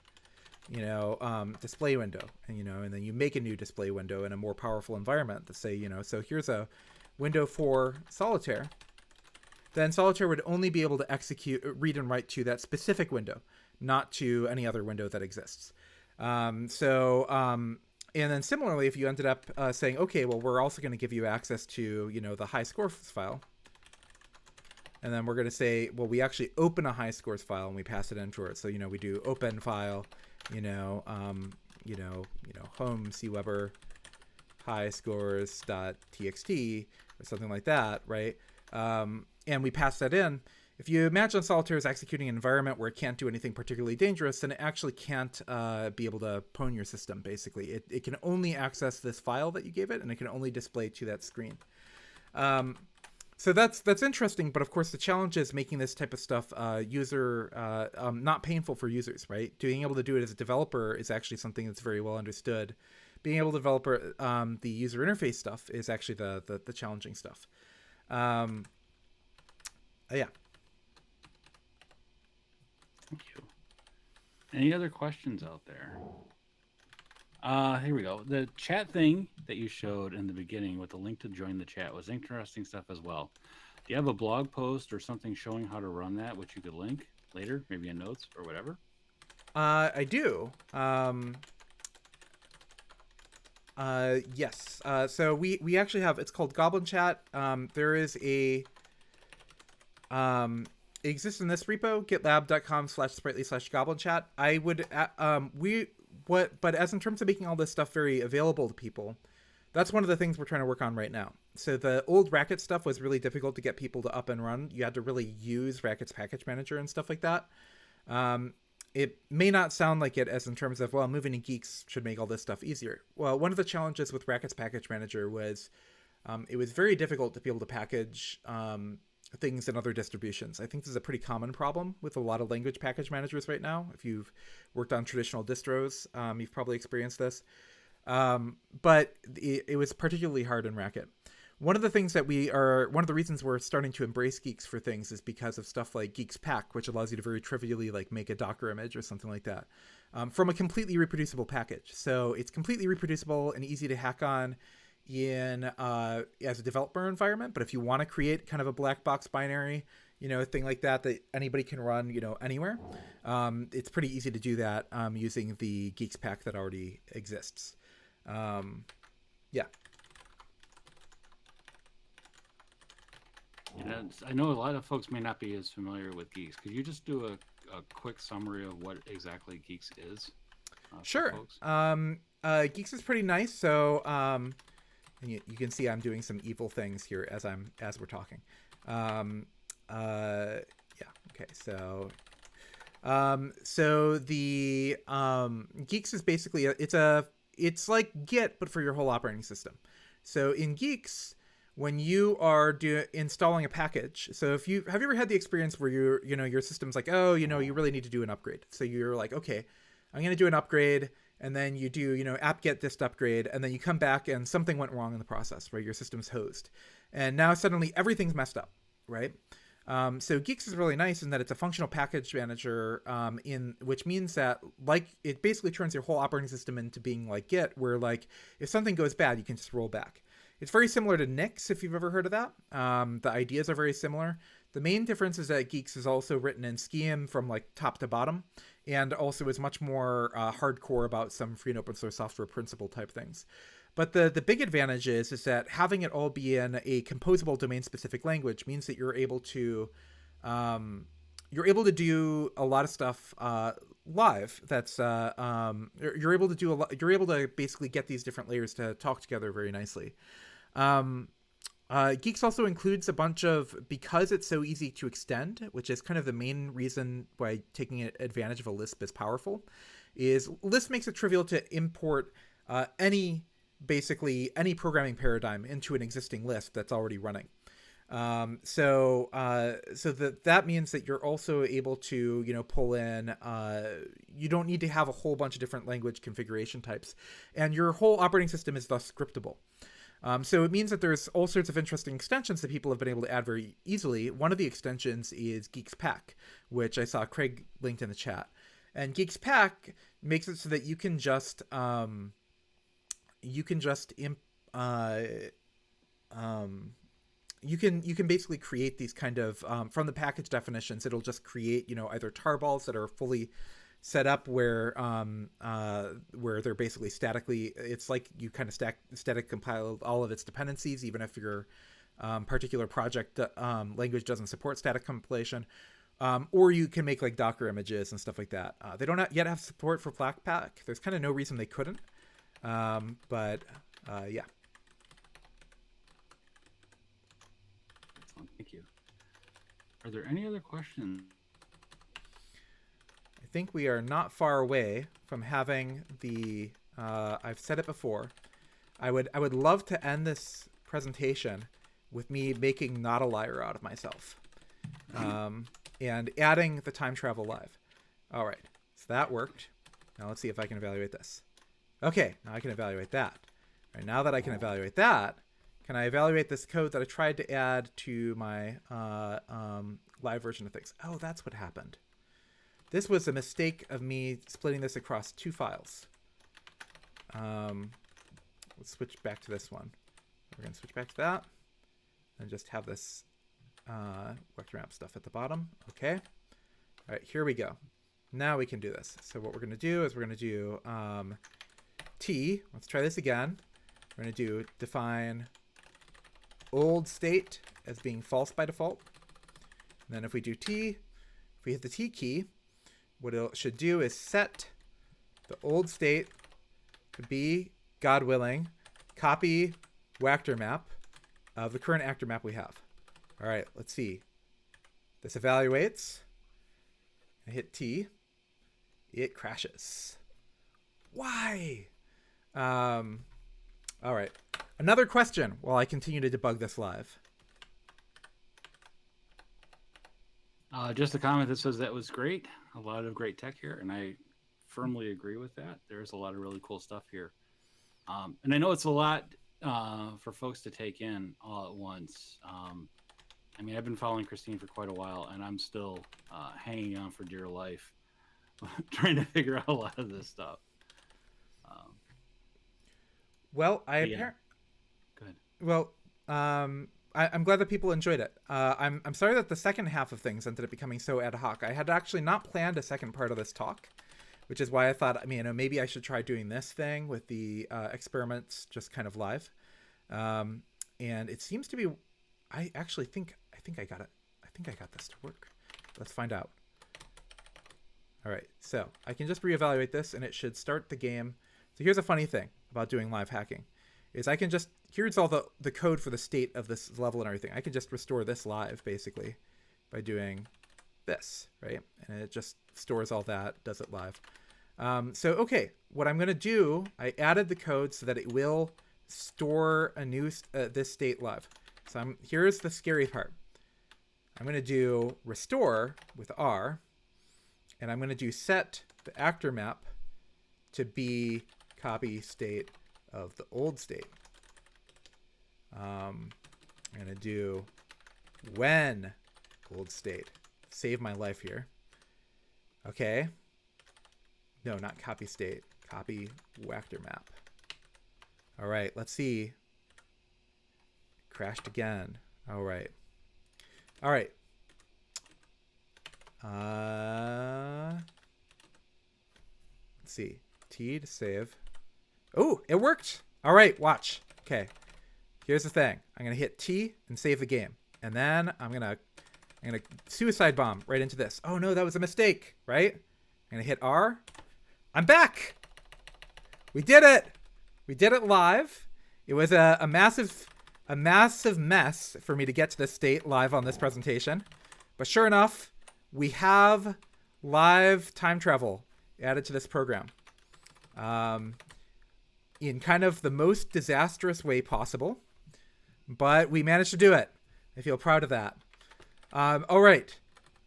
display window, and then you make a new display window in a more powerful environment to say, so here's a window for Solitaire. Then Solitaire would only be able to read and write to that specific window, not to any other window that exists. And then similarly, if you ended up saying, okay, well, we're also going to give you access to, the high scores file. And then we're going to say, well, we actually open a high scores file and we pass it into it. So, we do open file, home cweber high scores.txt or something like that, right? And we pass that in. If you imagine Solitaire is executing an environment where it can't do anything particularly dangerous, then it actually can't be able to pwn your system, basically. It can only access this file that you gave it, and it can only display to that screen. So that's interesting, but of course the challenge is making this type of stuff not painful for users, right? Being able to do it as a developer is actually something that's very well understood. Being able to develop the user interface stuff is actually the challenging stuff. Yeah. Thank you. Any other questions out there? Here we go. The chat thing that you showed in the beginning with the link to join the chat was interesting stuff as well. Do you have a blog post or something showing how to run that, which you could link later, maybe in notes or whatever? I do. Yes. So we actually have, it's called Goblin Chat. There is a, it exists in this repo, gitlab.com/spritely/goblin chat. I would, but as in terms of making all this stuff very available to people, that's one of the things we're trying to work on right now. So the old Racket stuff was really difficult to get people to up and run. You had to really use Racket's package manager and stuff like that. It may not sound like it as in terms of, well, moving to Geeks should make all this stuff easier. Well, one of the challenges with Racket's package manager was it was very difficult to be able to package things in other distributions. I think this is a pretty common problem with a lot of language package managers right now. If you've worked on traditional distros, you've probably experienced this. But it was particularly hard in Racket. One of the reasons we're starting to embrace Geeks for things is because of stuff like Geeks Pack, which allows you to very trivially like make a Docker image or something like that from a completely reproducible package. So it's completely reproducible and easy to hack on in as a developer environment. But if you want to create kind of a black box binary, thing like that anybody can run, anywhere, it's pretty easy to do that using the Geeks Pack that already exists. Yeah. I know a lot of folks may not be as familiar with Geeks. Could you just do a quick summary of what exactly Geeks is? Sure. Geeks is pretty nice. So you can see I'm doing some evil things here as we're talking. Yeah. Okay. So the Geeks is basically it's like Git but for your whole operating system. So in Geeks, when you are installing a package, so if you have you ever had the experience where your system's like, oh, you really need to do an upgrade. So you're like, okay, I'm going to do an upgrade, and then you do, apt-get dist upgrade, and then you come back and something went wrong in the process, right? Your system's hosed, and now suddenly everything's messed up, right? So Geeks is really nice in that it's a functional package manager, which means that it basically turns your whole operating system into being like Git, where like if something goes bad, you can just roll back. It's very similar to Nix, if you've ever heard of that. The ideas are very similar. The main difference is that Geeks is also written in Scheme from like top to bottom, and also is much more hardcore about some free and open source software principle type things. But the big advantage is that having it all be in a composable domain-specific language means that you're able to do a lot of stuff live. That's you're able to do a lot. You're able to basically get these different layers to talk together very nicely. Geeks also includes a bunch of, because it's so easy to extend, which is kind of the main reason why taking advantage of a Lisp is powerful, is Lisp makes it trivial to import basically any programming paradigm into an existing Lisp that's already running. So that means that you're also able to, pull in, you don't need to have a whole bunch of different language configuration types, and your whole operating system is thus scriptable. So it means that there's all sorts of interesting extensions that people have been able to add very easily. One of the extensions is Geeks Pack, which I saw Craig linked in the chat. And Geeks Pack makes it so that you can just you can basically create these kind of from the package definitions. It'll just create either tarballs that are fully set up where they're basically statically. It's like you kind of static compile all of its dependencies, even if your particular project language doesn't support static compilation. Or you can make like Docker images and stuff like that. They don't yet have support for Flatpak. There's kind of no reason they couldn't. But yeah. Excellent. Thank you. Are there any other questions? I think we are not far away from having the, I've said it before, I would love to end this presentation with me making not a liar out of myself, and adding the time travel live. All right, so that worked. Now let's see if I can evaluate this. Okay, now I can evaluate that. All right, now that I can evaluate that, can I evaluate this code that I tried to add to my live version of things? Oh, that's what happened. This was a mistake of me splitting this across two files. Let's switch back to this one. We're going to switch back to that and just have this vector map stuff at the bottom. Okay. All right, here we go. Now we can do this. So what we're going to do is we're going to do T. Let's try this again. We're going to define old state as being false by default. And then if we do T, if we hit the T key, what it should do is set the old state to be, God willing, copy actor map of the current actor map we have. All right, let's see. This evaluates. I hit T. It crashes. Why? All right. Another question while I continue to debug this live. Just a comment that says that was great. A lot of great tech here, and I firmly agree with that. There's a lot of really cool stuff here. And I know it's a lot for folks to take in all at once. I mean, I've been following Christine for quite a while, and I'm still hanging on for dear life, trying to figure out a lot of this stuff. Well, Go ahead. Well, I'm glad that people enjoyed it. I'm sorry that the second half of things ended up becoming so ad hoc. I had actually not planned a second part of this talk, which is why I thought, maybe I should try doing this thing with the experiments just kind of live. And it seems to be, I think I got it. I think I got this to work. Let's find out. All right, so I can just reevaluate this and it should start the game. So here's a funny thing about doing live hacking is I can just, here's all the code for the state of this level and everything. I can just restore this live basically by doing this, right? And it just stores all that, does it live. So, okay, what I'm going to do, I added the code so that it will store a new this state live. So here's the scary part. I'm going to do restore with R, and I'm going to do set the actor map to be copy state of the old state. I'm going to do when old state. Save my life here. Okay. No, not copy state. Copy actor map. All right, let's see. Crashed again. All right. All right. Let's see. T to save. Oh, it worked. All right, watch. Okay. Here's the thing. I'm going to hit T and save the game. And then I'm going to suicide bomb right into this. Oh no, that was a mistake, right? I'm going to hit R. I'm back. We did it. We did it live. It was a massive mess for me to get to this state live on this presentation. But sure enough, we have live time travel added to this program. In kind of the most disastrous way possible. But we managed to do it. I feel proud of that. All right.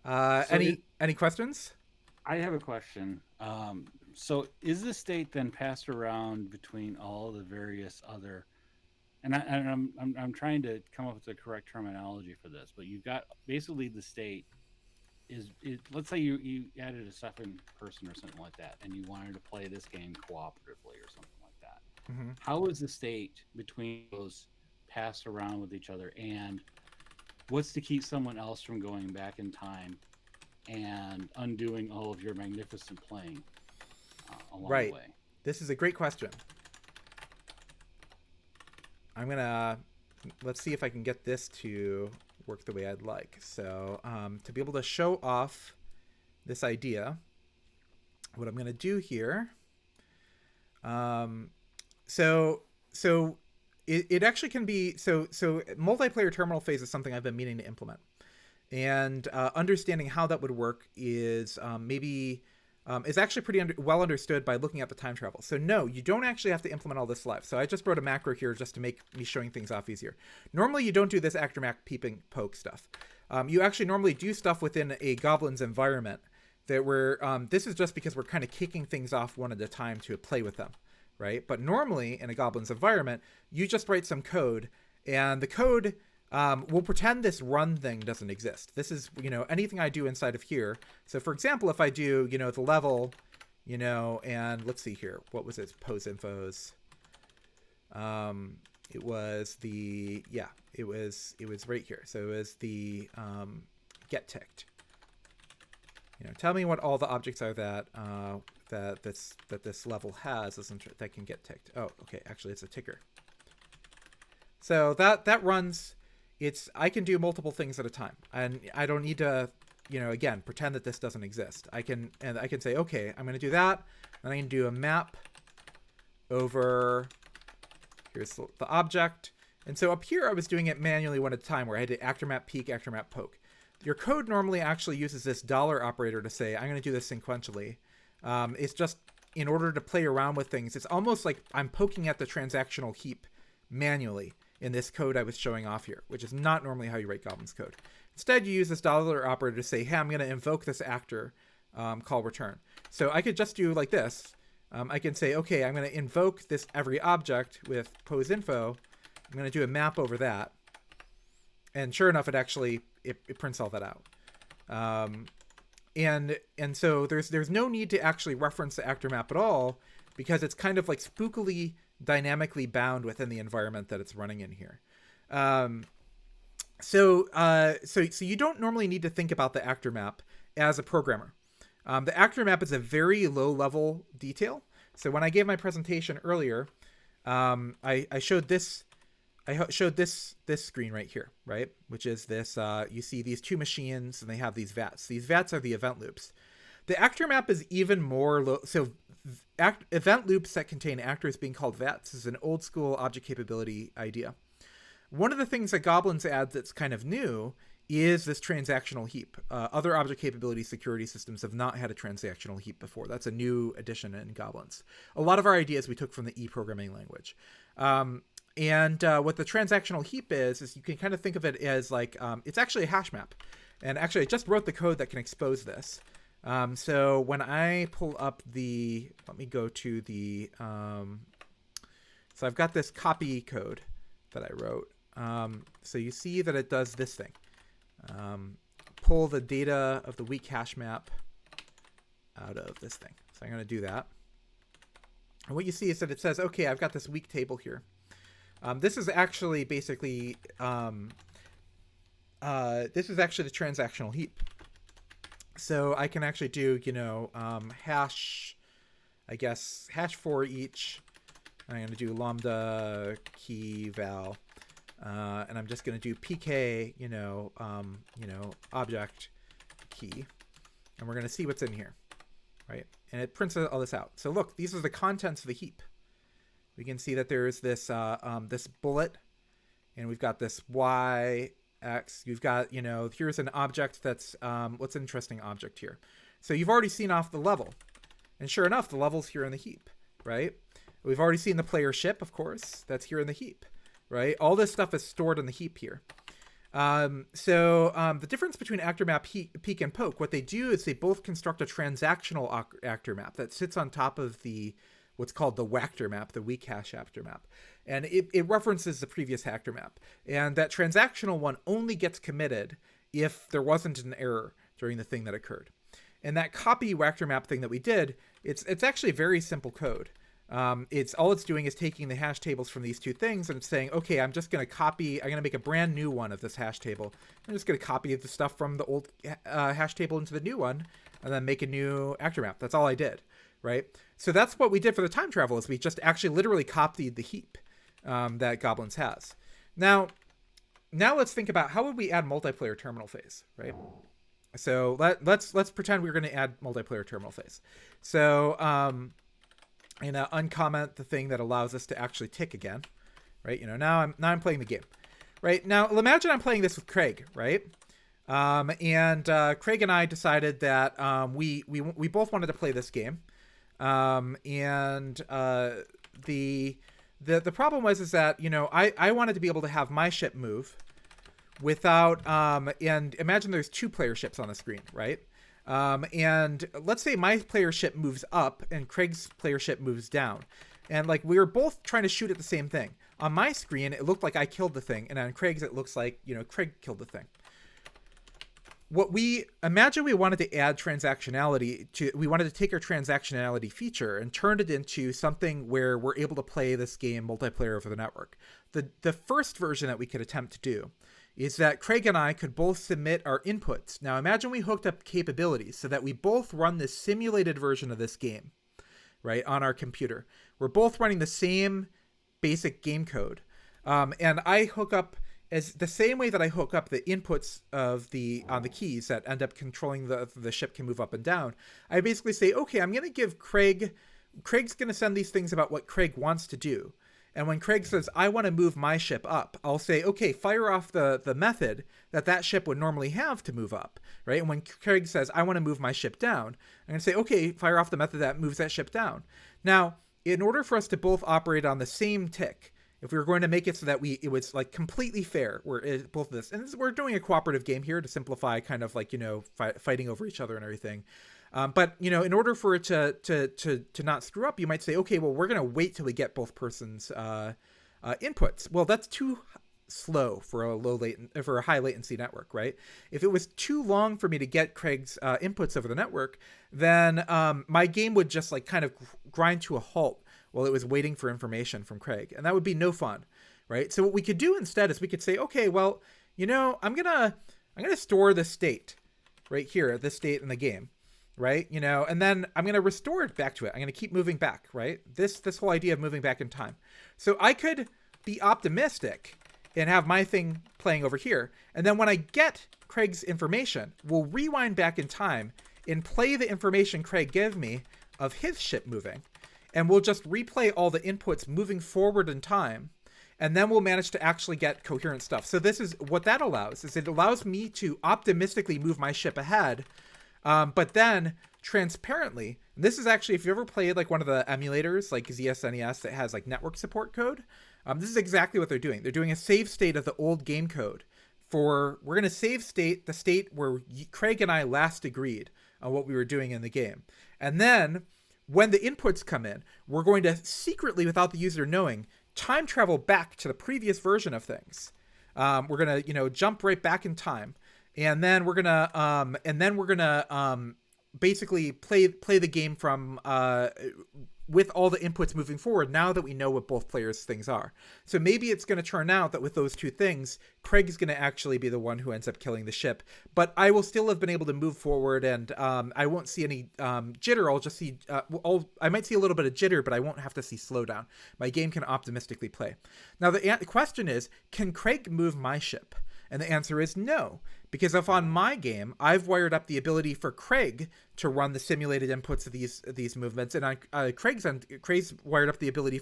Any questions? I have a question. So is the state then passed around between all the various other, and I'm trying to come up with the correct terminology for this, but you've got basically the state is let's say you added a second person or something like that, and you wanted to play this game cooperatively or something like that. Mm-hmm. How is the state between those passed around with each other, and what's to keep someone else from going back in time and undoing all of your magnificent playing along the way? This is a great question. Let's see if I can get this to work the way I'd like. So to be able to show off this idea, what I'm going to do here, it actually can be, so multiplayer terminal phase is something I've been meaning to implement. And understanding how that would work is is actually pretty well understood by looking at the time travel. So no, you don't actually have to implement all this live. So I just wrote a macro here just to make me showing things off easier. Normally you don't do this actor map peeping poke stuff. You actually normally do stuff within a Goblins environment that this is just because we're kind of kicking things off one at a time to play with them, right? But normally in a Goblins environment, you just write some code, and the code we'll pretend this run thing doesn't exist. This is, anything I do inside of here. So for example, if I do, the level, and let's see here, what was it? Pose infos. It was right here. So it was the get ticked. Tell me what all the objects are that this level has that can get ticked. Oh, okay. Actually, it's a ticker. So that runs. I can do multiple things at a time, and I don't need to, again, pretend that this doesn't exist. I can say, okay, I'm going to do that, and I can do a map over, here's the object. And so up here, I was doing it manually one at a time, where I had to actor map peek, actor map poke. Your code normally actually uses this dollar operator to say, I'm going to do this sequentially. It's just in order to play around with things. It's almost like I'm poking at the transactional heap manually in this code I was showing off here, which is not normally how you write Goblins code. Instead, you use this dollar operator to say, hey, I'm going to invoke this actor call return. So I could just do like this. I can say, okay, I'm going to invoke this every object with pose info. I'm going to do a map over that. And sure enough, it prints all that out. And so there's no need to actually reference the actor map at all, because it's kind of like spookily dynamically bound within the environment that it's running in here. So you don't normally need to think about the actor map as a programmer. The actor map is a very low level detail. So when I gave my presentation earlier, I showed this screen right here, right? Which is this, you see these two machines and they have these vats. These vats are the event loops. The actor map is even more low. So event loops that contain actors being called vats is an old school object capability idea. One of the things that Goblins adds that's kind of new is this transactional heap. Other object capability security systems have not had a transactional heap before. That's a new addition in Goblins. A lot of our ideas we took from the E programming language. And what the transactional heap is you can kind of think of it as like, it's actually a hash map. And actually, I just wrote the code that can expose this. So when I pull up let me go to so I've got this copy code that I wrote. So you see that it does this thing. Pull the data of the weak hash map out of this thing. So I'm going to do that. And what you see is that it says, okay, I've got this weak table here. This is actually basically, this is actually the transactional heap. So I can actually do, hash, I guess, hash for each. I'm going to do lambda key val. And I'm just going to do pk, object key. And we're going to see what's in here, right? And it prints all this out. So look, these are the contents of the heap. We can see that there's this this bullet, and we've got this y, x. You've got, here's an object that's, what's an interesting object here? So you've already seen off the level. And sure enough, the level's here in the heap, right? We've already seen the player ship, of course. That's here in the heap, right? All this stuff is stored in the heap here. The difference between actor map, peek, and poke, what they do is they both construct a transactional actor map that sits on top of what's called the wactor map, the weak hash actor map. And it references the previous actor map. And that transactional one only gets committed if there wasn't an error during the thing that occurred. And that copy wactor map thing that we did, it's actually very simple code. It's doing is taking the hash tables from these two things and it's saying, okay, I'm just going to make a brand new one of this hash table. I'm just going to copy the stuff from the old hash table into the new one and then make a new actor map. That's all I did, right? So that's what we did for the time travel is we just actually literally copied the heap that Goblins has. Now let's think about how would we add multiplayer terminal phase, right? So let's pretend we're going to add multiplayer terminal phase. So, and uncomment the thing that allows us to actually tick again, right? Now I'm playing the game, right? Now imagine I'm playing this with Craig, right? And Craig and I decided that we both wanted to play this game, and the problem was that I wanted to be able to have my ship move without and imagine there's two player ships on the screen, right? And let's say my player ship moves up and Craig's player ship moves down. And like we were both trying to shoot at the same thing. On my screen, it looked like I killed the thing. And on Craig's, it looks like, Craig killed the thing. Imagine we wanted to add transactionality we wanted to take our transactionality feature and turn it into something where we're able to play this game multiplayer over the network. The first version that we could attempt to do is that Craig and I could both submit our inputs. Now imagine we hooked up capabilities so that we both run this simulated version of this game, right, on our computer. We're both running the same basic game code. And I hook up as the same way that I hook up the inputs on the keys that end up controlling the ship can move up and down. I basically say, okay, I'm going to give Craig's going to send these things about what Craig wants to do. And when Craig says, I want to move my ship up, I'll say, okay, fire off the method that ship would normally have to move up, right? And when Craig says, I want to move my ship down, I'm going to say, okay, fire off the method that moves that ship down. Now, in order for us to both operate on the same tick, if we were going to make it so that it was like completely fair, both of this, and we're doing a cooperative game here to simplify kind of like, fighting over each other and everything. But in order for it to not screw up, you might say, okay, well, we're going to wait till we get both persons' inputs. Well, that's too slow for a high latency network, right? If it was too long for me to get Craig's inputs over the network, then my game would just like kind of grind to a halt while it was waiting for information from Craig, and that would be no fun, right? So what we could do instead is we could say, okay, well, I'm gonna store the state right here, this state in the game. Right, and then I'm going to restore it back to it. I'm going to keep moving back, right? This whole idea of moving back in time. So I could be optimistic and have my thing playing over here. And then when I get Craig's information, we'll rewind back in time and play the information Craig gave me of his ship moving. And we'll just replay all the inputs moving forward in time. And then we'll manage to actually get coherent stuff. So this is what that allows, is it allows me to optimistically move my ship ahead. But then transparently, this is actually, if you ever played like one of the emulators like ZSNES that has like network support code, This is exactly what they're doing. They're doing a save state of the old game code. We're going to save state the state where Craig and I last agreed on what we were doing in the game. And then when the inputs come in, we're going to secretly, without the user knowing, time travel back to the previous version of things. We're gonna, jump right back in time, and then we're gonna basically play the game from with all the inputs moving forward. Now that we know what both players' things are, so maybe it's going to turn out that with those two things, Craig is going to actually be the one who ends up killing the ship. But I will still have been able to move forward, and I won't see any jitter. I'll just see, I might see a little bit of jitter, but I won't have to see slowdown. My game can optimistically play. Now the question is, can Craig move my ship? And the answer is no, because if on my game I've wired up the ability for Craig to run the simulated inputs of these movements, and Craig's wired up the ability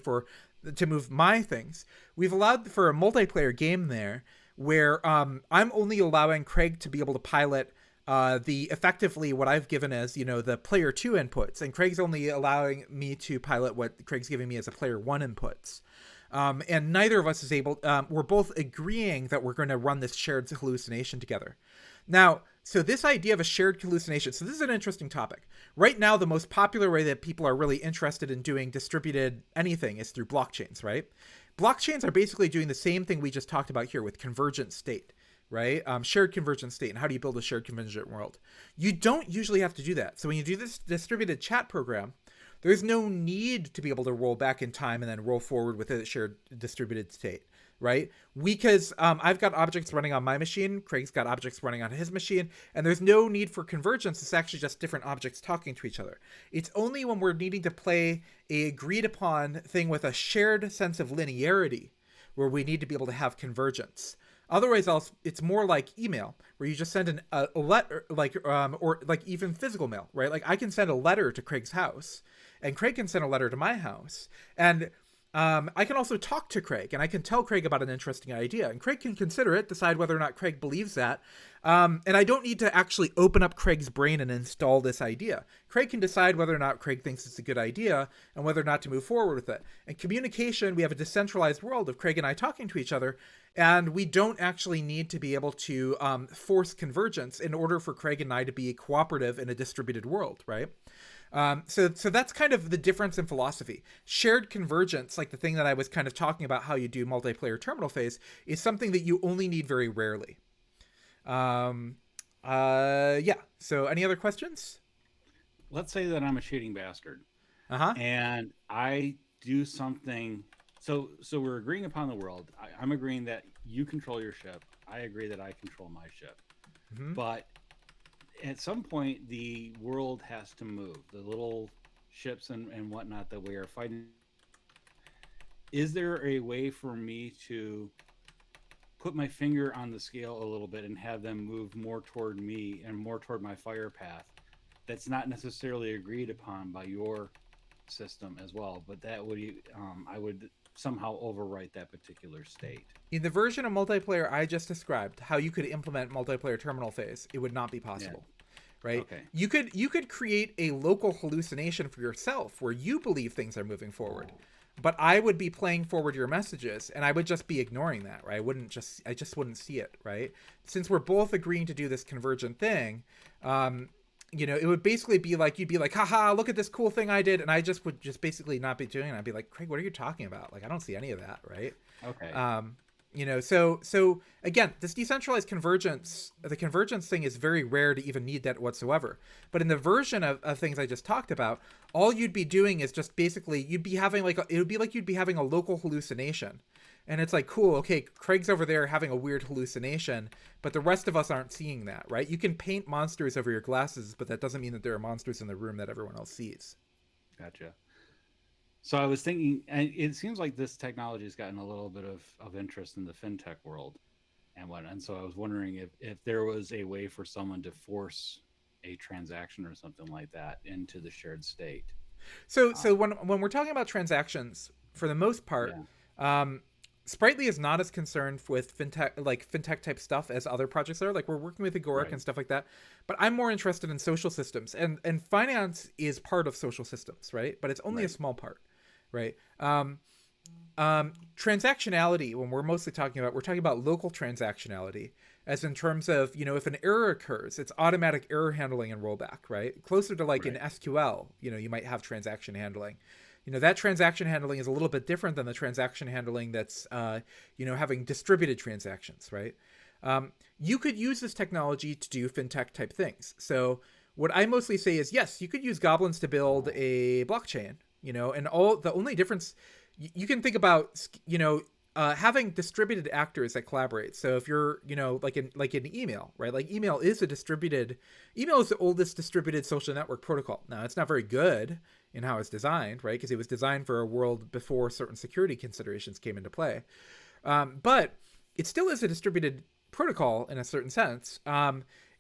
to move my things. We've allowed for a multiplayer game there where I'm only allowing Craig to be able to pilot effectively what I've given as the player 2 inputs, and Craig's only allowing me to pilot what Craig's giving me as a player 1 inputs. And neither of us is able, we're both agreeing that we're going to run this shared hallucination together. Now, so this idea of a shared hallucination, so this is an interesting topic. Right now, the most popular way that people are really interested in doing distributed anything is through blockchains, right? Blockchains are basically doing the same thing we just talked about here with convergent state, right? Shared convergent state, and how do you build a shared convergent world? You don't usually have to do that. So when you do this distributed chat program, there's no need to be able to roll back in time and then roll forward with a shared distributed state, right? Because I've got objects running on my machine, Craig's got objects running on his machine, and there's no need for convergence. It's actually just different objects talking to each other. It's only when we're needing to play a agreed upon thing with a shared sense of linearity where we need to be able to have convergence. Otherwise, it's more like email, where you just send a letter, or like even physical mail, right? Like I can send a letter to Craig's house, and Craig can send a letter to my house, and I can also talk to Craig, and I can tell Craig about an interesting idea, and Craig can consider it, decide whether or not Craig believes that, and I don't need to actually open up Craig's brain and install this idea. Craig can decide whether or not Craig thinks it's a good idea and whether or not to move forward with it. And communication, we have a decentralized world of Craig and I talking to each other, and we don't actually need to be able to force convergence in order for Craig and I to be cooperative in a distributed world, right? So that's kind of the difference in philosophy. Shared convergence, like the thing that I was kind of talking about, how you do multiplayer terminal phase, is something that you only need very rarely. Yeah. So any other questions? Let's say that I'm a cheating bastard, Uh-huh. and I do something. So we're agreeing upon the world. I'm agreeing that you control your ship. I agree that I control my ship. Mm-hmm. But at some point, the world has to move. The little ships and whatnot that we are fighting. Is there a way for me to put my finger on the scale a little bit and have them move more toward me and more toward my fire path? That's not necessarily agreed upon by your system as well, but that would I would somehow overwrite that particular state. In the version of multiplayer I just described, how you could implement multiplayer terminal phase, it would not be possible. Yeah. Right? Okay. You could create a local hallucination for yourself where you believe things are moving forward. But I would be playing forward your messages, and I would just be ignoring that, right? I just wouldn't see it, right? Since we're both agreeing to do this convergent thing, it would basically be like, you'd be like, haha, look at this cool thing I did, and I just would just basically not be doing it. I'd be like, Craig, what are you talking about? Like, I don't see any of that, right? Okay. So again, this decentralized convergence, the convergence thing is very rare to even need that whatsoever. But in the version of things I just talked about, all you'd be doing is just basically, you'd be having it would be like you'd be having a local hallucination. And it's like, cool, okay, Craig's over there having a weird hallucination, but the rest of us aren't seeing that, right? You can paint monsters over your glasses, but that doesn't mean that there are monsters in the room that everyone else sees. Gotcha. So I was thinking, and it seems like this technology has gotten a little bit of interest in the fintech world and whatnot. And so I was wondering if there was a way for someone to force a transaction or something like that into the shared state. So when we're talking about transactions, for the most part, Spritely is not as concerned with fintech type stuff as other projects are. Like, we're working with Agoric right. and stuff like that. But I'm more interested in social systems, and finance is part of social systems, right? But it's only right. a small part, right? Transactionality, when we're talking about local transactionality, as in terms of, if an error occurs, it's automatic error handling and rollback, right? Closer to like in Right. SQL, you might have transaction handling. That transaction handling is a little bit different than the transaction handling that's, having distributed transactions, right? You could use this technology to do fintech type things. So what I mostly say is, yes, you could use Goblins to build a blockchain, and all the only difference you can think about, having distributed actors that collaborate. So if you're, like in email, right? Like email is the oldest distributed social network protocol. Now it's not very good in how it's designed, right? Because it was designed for a world before certain security considerations came into play. But it still is a distributed protocol in a certain sense.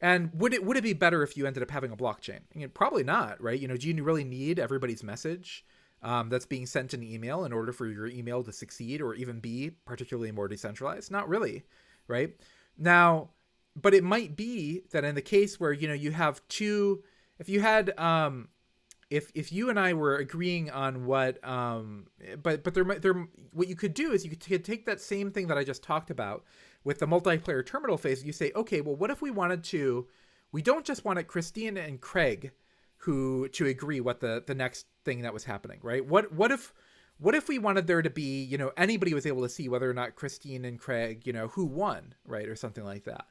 And would it be better if you ended up having a blockchain? Probably not, right? Do you really need everybody's message that's being sent in email in order for your email to succeed or even be particularly more decentralized? Not really, right? Now, but it might be that in the case where you have two, if you had if you and I were agreeing on what but there what you could do is you could take that same thing that I just talked about with the multiplayer terminal phase. You say, okay, well, what if we don't just wanted Christine and Craig to agree what the next thing that was happening, right? What if we wanted there to be, anybody was able to see whether or not Christine and Craig, who won, right, or something like that,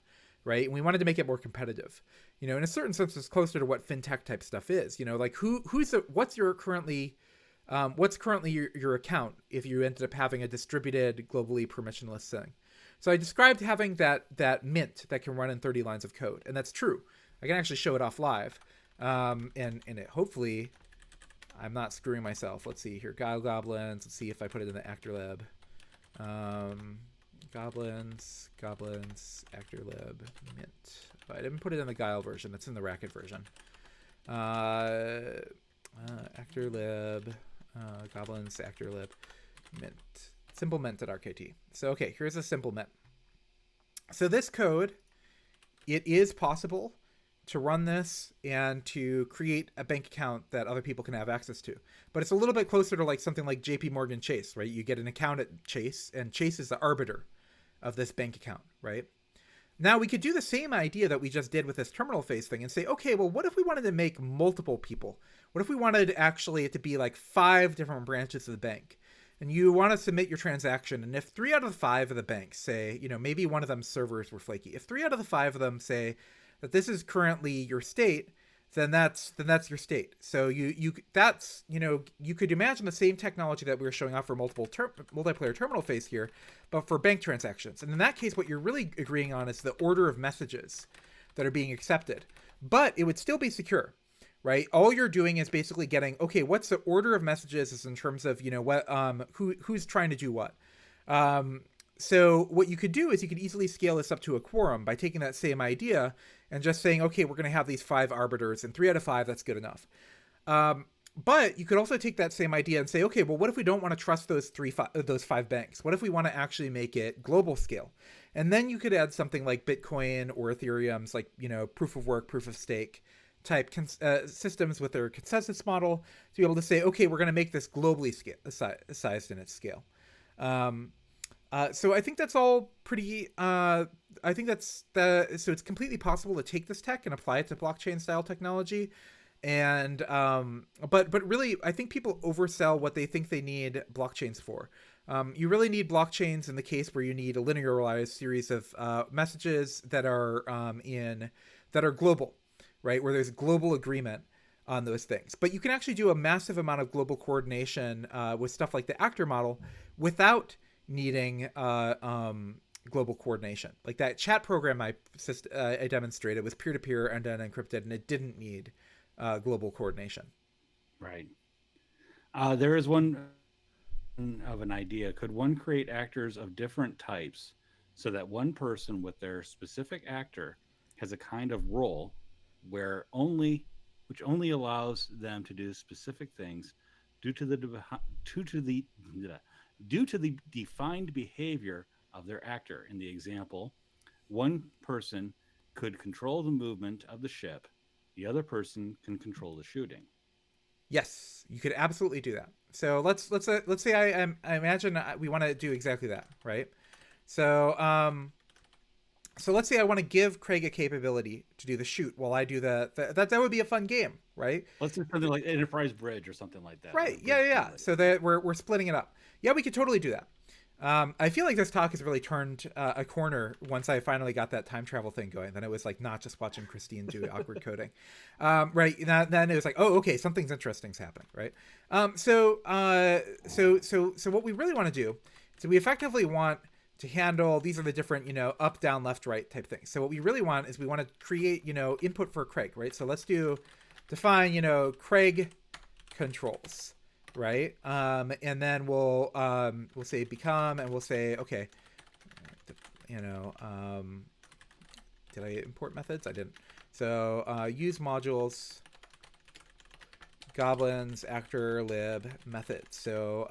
right? And we wanted to make it more competitive. In a certain sense, it's closer to what fintech type stuff is. Like what's currently your account if you ended up having a distributed, globally permissionless thing. So I described having that mint that can run in 30 lines of code, and that's true. I can actually show it off live, and it hopefully I'm not screwing myself. Let's see here, Goblins. Let's see if I put it in the actor lib. Goblins, actor lib, mint. I didn't put it in the Guile version. It's in the Racket version. Actor lib, Goblins, actor lib, mint. Simple mint at RKT. So, okay, here's a simple mint. So this code, it is possible to run this and to create a bank account that other people can have access to. But it's a little bit closer to like something like JP Morgan Chase, right? You get an account at Chase, and Chase is the arbiter of this bank account, right? Now we could do the same idea that we just did with this terminal phase thing and say, okay, well, what if we wanted to make multiple people? What if we wanted actually it to be like 5 different branches of the bank? And you want to submit your transaction, and if 3 out of the 5 of the banks say, maybe one of them servers were flaky. If 3 out of the 5 of them say that this is currently your state, then that's your state. So you could imagine the same technology that we were showing off for multiplayer terminal phase here, but for bank transactions. And in that case, what you're really agreeing on is the order of messages that are being accepted, but it would still be secure, right? All you're doing is basically getting, okay, what's the order of messages is in terms of, who's trying to do what. So what you could do is you could easily scale this up to a quorum by taking that same idea and just saying, okay, we're going to have these 5 arbiters, and 3 out of 5, that's good enough. But you could also take that same idea and say, okay, well, what if we don't want to trust those 5 banks? What if we want to actually make it global scale? And then you could add something like Bitcoin or Ethereum's, like, proof of work, proof of stake type systems with their consensus model to be able to say, okay, we're going to make this globally sized in its scale. So I think that's all pretty. I think so it's completely possible to take this tech and apply it to blockchain style technology, and but really, I think people oversell what they think they need blockchains for. You really need blockchains in the case where you need a linearized series of messages that are global, right? Where there's global agreement on those things. But you can actually do a massive amount of global coordination with stuff like the actor model without needing global coordination. Like that chat program I demonstrated was peer-to-peer and then encrypted, and it didn't need global coordination. Right. There is one of an idea. Could one create actors of different types so that one person with their specific actor has a kind of role where which only allows them to do specific things due to the defined behavior of their actor? In the example, one person could control the movement of the ship, the other person can control the shooting. Yes, you could absolutely do that. So let's say I imagine we want to do exactly that, right? So so let's say I want to give Craig a capability to do the shoot while I do that would be a fun game, right? Let's do something like Enterprise Bridge or something like that, or Right. Yeah, Bridge yeah, yeah. Simulator. So that we're splitting it up. Yeah, we could totally do that. I feel like this talk has really turned a corner once I finally got that time travel thing going. Then it was like not just watching Christine do awkward coding, right? Then it was like, oh, okay, something's interesting's happening, right? So what we really want to do, so we effectively want to handle these are the different up, down, left, right type things. So what we really want is we want to create input for Craig, right? So let's define Craig controls, right? And then we'll say become, and we'll say okay, did I import methods? I didn't. So use modules, goblins, actor, lib, methods. So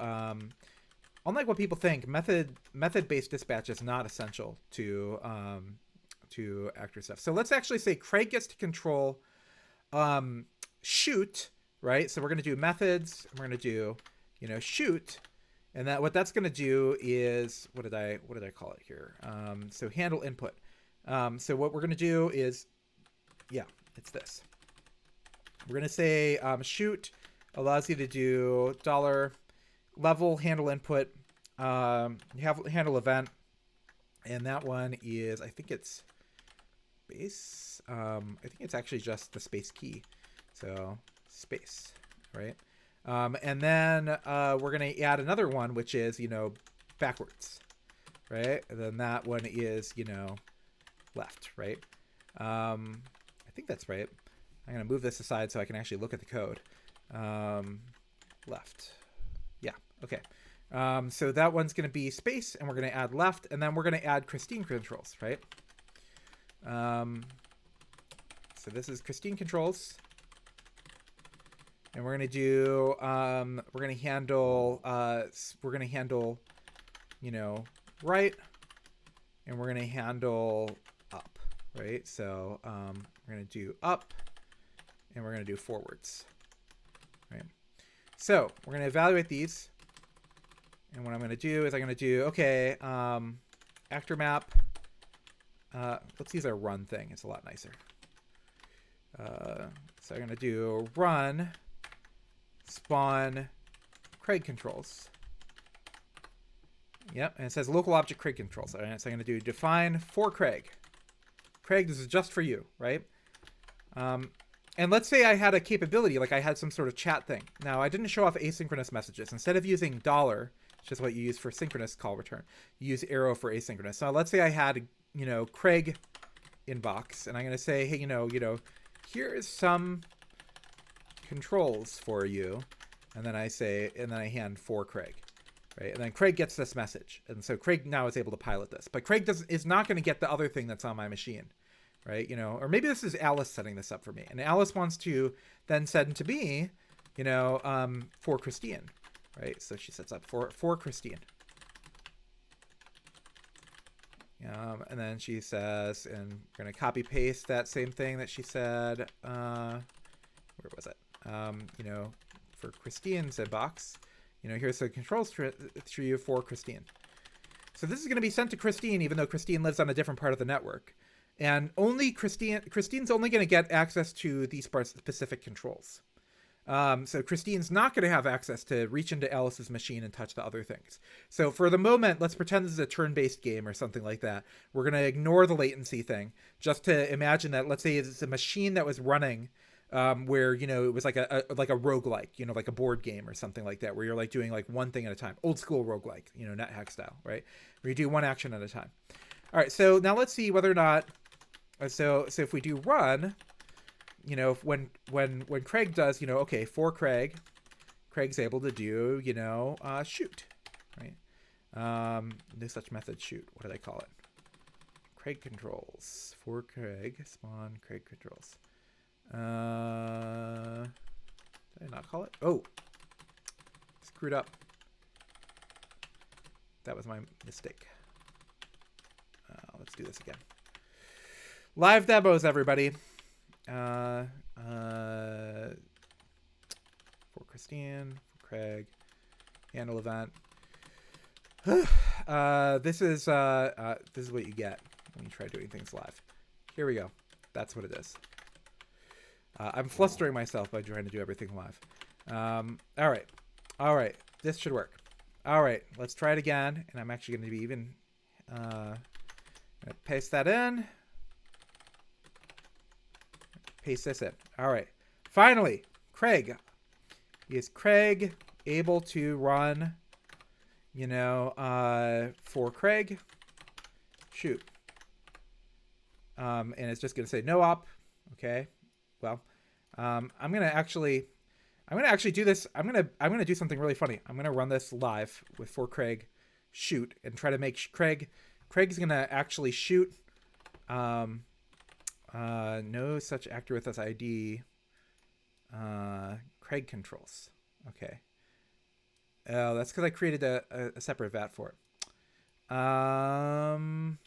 unlike what people think, method-based dispatch is not essential to actor stuff. So let's actually say Craig gets to control shoot, right? So we're going to do methods, and we're going to do shoot, and what that's going to do is what did I call it here? So handle input. So what we're going to do is, yeah, it's this. We're going to say shoot allows you to do $level handle input, handle event, and that one is, I think it's space. I think it's actually just the space key. So space, right? And then we're going to add another one, which is, backwards, right? And then that one is, left, right? I think that's right. I'm going to move this aside so I can actually look at the code. Left. Yeah, okay. So that one's going to be space, and we're going to add left, and then we're going to add Christine controls, right? So this is Christine controls. And we're going to do, we're going to handle, right, and we're going to handle up, right? So we're going to do up, and we're going to do forwards, right? So we're going to evaluate these. And what I'm going to do is I'm going to do, okay, actor map. Let's use our run thing. It's a lot nicer. So I'm going to do run spawn Craig controls. Yep, and it says local object Craig controls. So I'm going to do define for Craig. Craig, this is just for you, right? And let's say I had a capability, like I had some sort of chat thing. Now, I didn't show off asynchronous messages. Instead of using $, which is what you use for synchronous call return, you use arrow for asynchronous. So let's say I had, Craig inbox, and I'm going to say, hey, here is some controls for you. And then I say, and then I hand for Craig, right? And then Craig gets this message. And so Craig now is able to pilot this. But Craig is not going to get the other thing that's on my machine, right? Or maybe this is Alice setting this up for me. And Alice wants to then send to me, for Christine, right? So she sets up for Christine. And then she says, and we're going to copy paste that same thing that she said. Where was it? For Christine's inbox, here's the controls for you for Christine. So this is going to be sent to Christine, even though Christine lives on a different part of the network. And only Christine's only going to get access to these specific controls. So Christine's not going to have access to reach into Alice's machine and touch the other things. So for the moment, let's pretend this is a turn-based game or something like that. We're going to ignore the latency thing, just to imagine that, let's say it's a machine that was running where, it was like a roguelike, like a board game or something like that, where you're like doing like one thing at a time. Old school roguelike, NetHack style, right? Where you do one action at a time. All right, so now let's see whether or not, so if we do run, when Craig does, okay, for Craig's able to do, shoot, right? No such method shoot. What did I call it? Craig controls. For Craig, spawn Craig controls. Did I not call it? Oh, screwed up. That was my mistake. Let's do this again. Live demos, everybody. For Christine, for Craig, Handle event. This is what you get when you try doing things live. Here we go. That's what it is. I'm flustering myself by trying to do everything live. All right. This should work. All right, let's try it again. And I'm actually going to be even paste that in. Paste this in. All right. Finally, Craig. Is Craig able to run, for Craig? Shoot. And it's just going to say no op. Okay. Well, I'm going to actually do this. I'm going to do something really funny. I'm going to run this live with for Craig shoot and try to make Craig's going to actually shoot. No such actor with this ID. Craig controls. Okay. Oh, that's because I created a separate VAT for it. No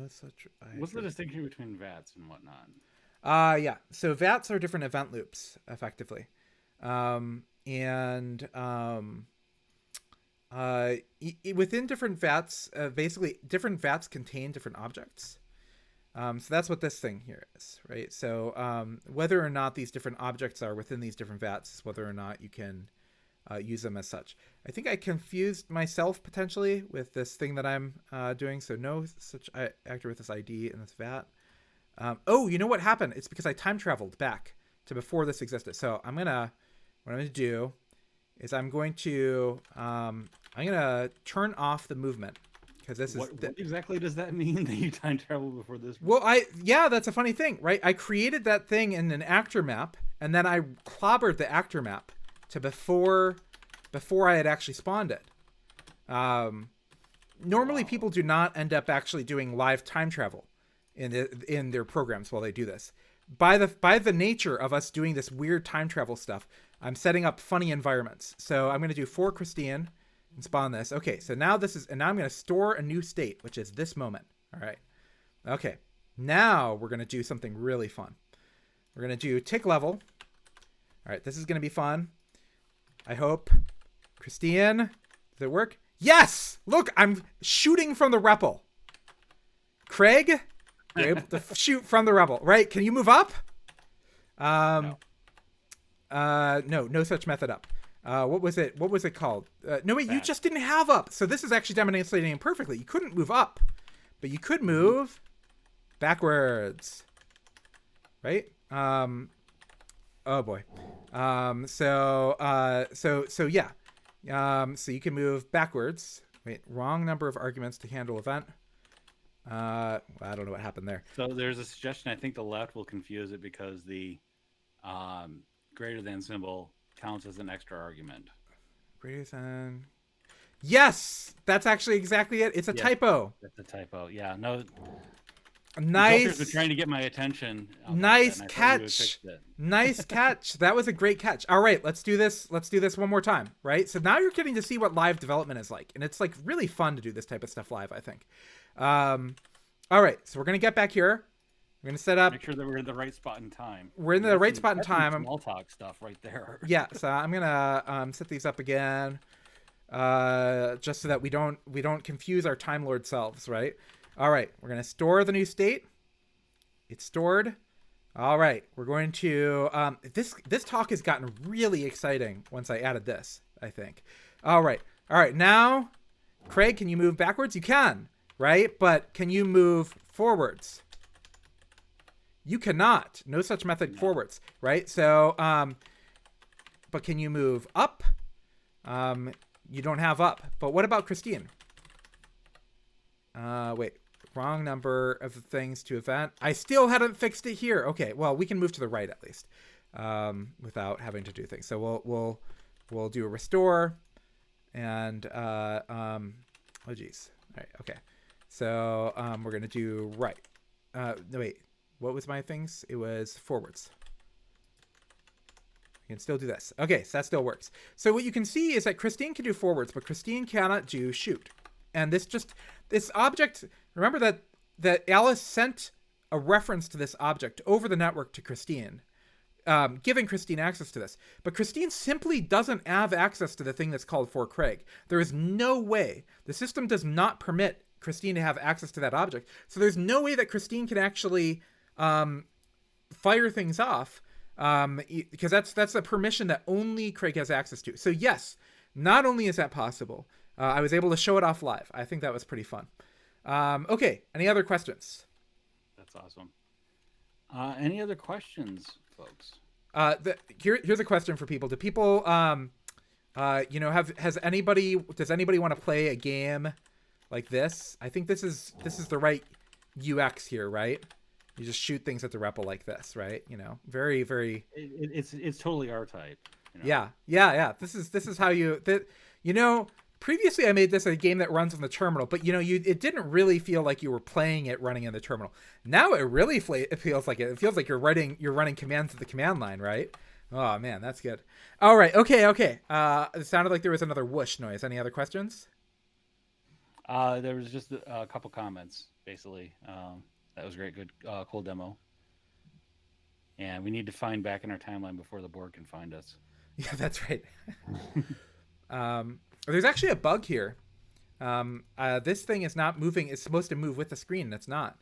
such. What's the distinction between VATs and whatnot? Yeah. So VATs are different event loops, effectively, within different VATs, basically different VATs contain different objects. So that's what this thing here is, right? So whether or not these different objects are within these different VATs is whether or not you can use them as such. I think I confused myself potentially with this thing that I'm doing. So no such actor with this ID in this VAT. Oh, you know what happened? It's because I time traveled back to before this existed. So what I'm gonna do is I'm going to turn off the movement. This what exactly does that mean that you time travel before this? Well, that's a funny thing, right? I created that thing in an actor map, and then I clobbered the actor map to before I had actually spawned it. Normally, people do not end up actually doing live time travel in their programs while they do this. By the nature of us doing this weird time travel stuff, I'm setting up funny environments. So I'm going to do for Christine. And spawn this. Okay, so now now I'm going to store a new state, which is this moment. All right. Okay, now we're going to do something really fun. We're going to do tick level. All right, this is going to be fun. I hope. Christine, does it work? Yes! Look, I'm shooting from the REPL. Craig, you're able to shoot from the REPL, right? Can you move up? No, no such method up. What was it called? No, wait, you just didn't have up. So this is actually demonstrating it perfectly. You couldn't move up, but you could move backwards. Right? Oh boy. So yeah. So you can move backwards. Wait, wrong number of arguments to handle event. I don't know what happened there. So there's a suggestion. I think the left will confuse it because the greater than symbol counts as an extra argument. Greater than. Yes, that's actually exactly it. It's a typo. That's a typo. Yeah, no. Nice. Been trying to get my attention. Nice catch. Nice catch. That was a great catch. All right, let's do this. Let's do this one more time. Right. So now you're getting to see what live development is like, and it's like really fun to do this type of stuff live, I think. All right, so we're gonna get back here. We're gonna set up. Make sure that we're in the right spot in time. We're in the right spot in time. Small talk stuff right there. Yeah, so I'm gonna set these up again, just so that we don't confuse our Time Lord selves, right? All right, we're gonna store the new state. It's stored. All right, we're going to this talk has gotten really exciting once I added this, I think. All right. Now, Craig, can you move backwards? You can, right? But can you move forwards? You cannot. No such method forwards, right? So, but can you move up? You don't have up. But what about Christine? Wait, wrong number of things to event. I still hadn't fixed it here. Okay, well, we can move to the right at least, without having to do things. So we'll do a restore, and oh geez. All right, okay. So we're gonna do right. No, wait. What was my things? It was forwards. I can still do this. Okay, so that still works. So what you can see is that Christine can do forwards, but Christine cannot do shoot. And this object, remember that Alice sent a reference to this object over the network to Christine giving Christine access to this. But Christine simply doesn't have access to the thing that's called for Craig. There is no way. The system does not permit Christine to have access to that object. So there's no way that Christine can actually fire things off, because that's a permission that only Craig has access to. So yes, not only is that possible, I was able to show it off live. I think that was pretty fun. Okay, any other questions? That's awesome. Any other questions, folks? Here's a question for people. Do people, does anybody want to play a game like this? I think this is the right UX here, right? You just shoot things at the REPL like this, right? Very, very. It's totally our type. Yeah. This is how previously I made this a game that runs on the terminal, but it didn't really feel like you were playing it running in the terminal. Now it really feels like it. It feels like you're running commands at the command line, right? Oh man, that's good. All right, okay. It sounded like there was another whoosh noise. Any other questions? There was just a couple comments, basically. That was great, good, cool demo. And we need to find back in our timeline before the board can find us. Yeah, that's right. There's actually a bug here. This thing is not moving. It's supposed to move with the screen, and it's not.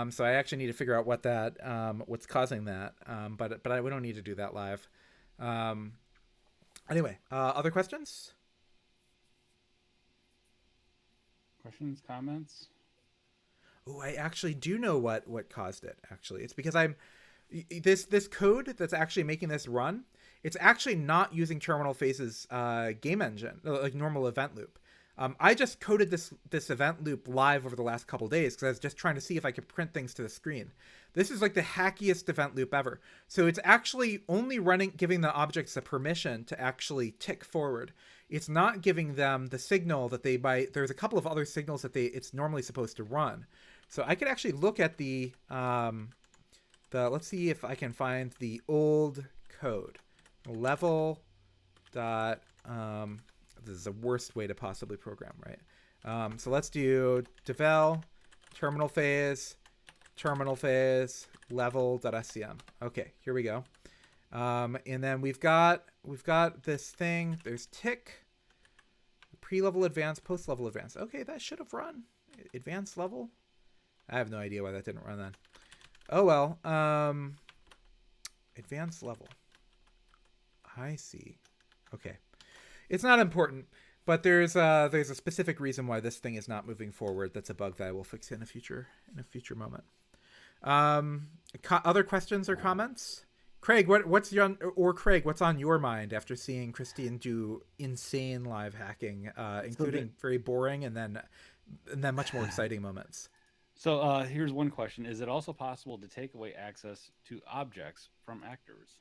So I actually need to figure out what's causing that. But we don't need to do that live. Anyway, other questions? Questions, comments? Oh, I actually do know what caused it. Actually, it's because this code that's actually making this run. It's actually not using Terminal Phase's game engine, like normal event loop. I just coded this event loop live over the last couple days because I was just trying to see if I could print things to the screen. This is like the hackiest event loop ever. So it's actually only giving the objects a permission to actually tick forward. It's not giving them the signal that there's a couple of other signals that it's normally supposed to run. So I could actually look at let's see if I can find the old code. Level dot this is the worst way to possibly program, right? So let's do devel terminal phase level.scm. Okay, here we go. And then we've got this thing. There's tick, pre-level advanced, post-level advanced. Okay, that should have run. Advanced level. I have no idea why that didn't run then. Oh well. Advanced level. I see. Okay. It's not important, but there's a specific reason why this thing is not moving forward. That's a bug that I will fix in a future moment. Other questions or comments? Craig, what's on your mind after seeing Christine do insane live hacking, including very boring and then much more exciting moments? So here's one question. Is it also possible to take away access to objects from actors?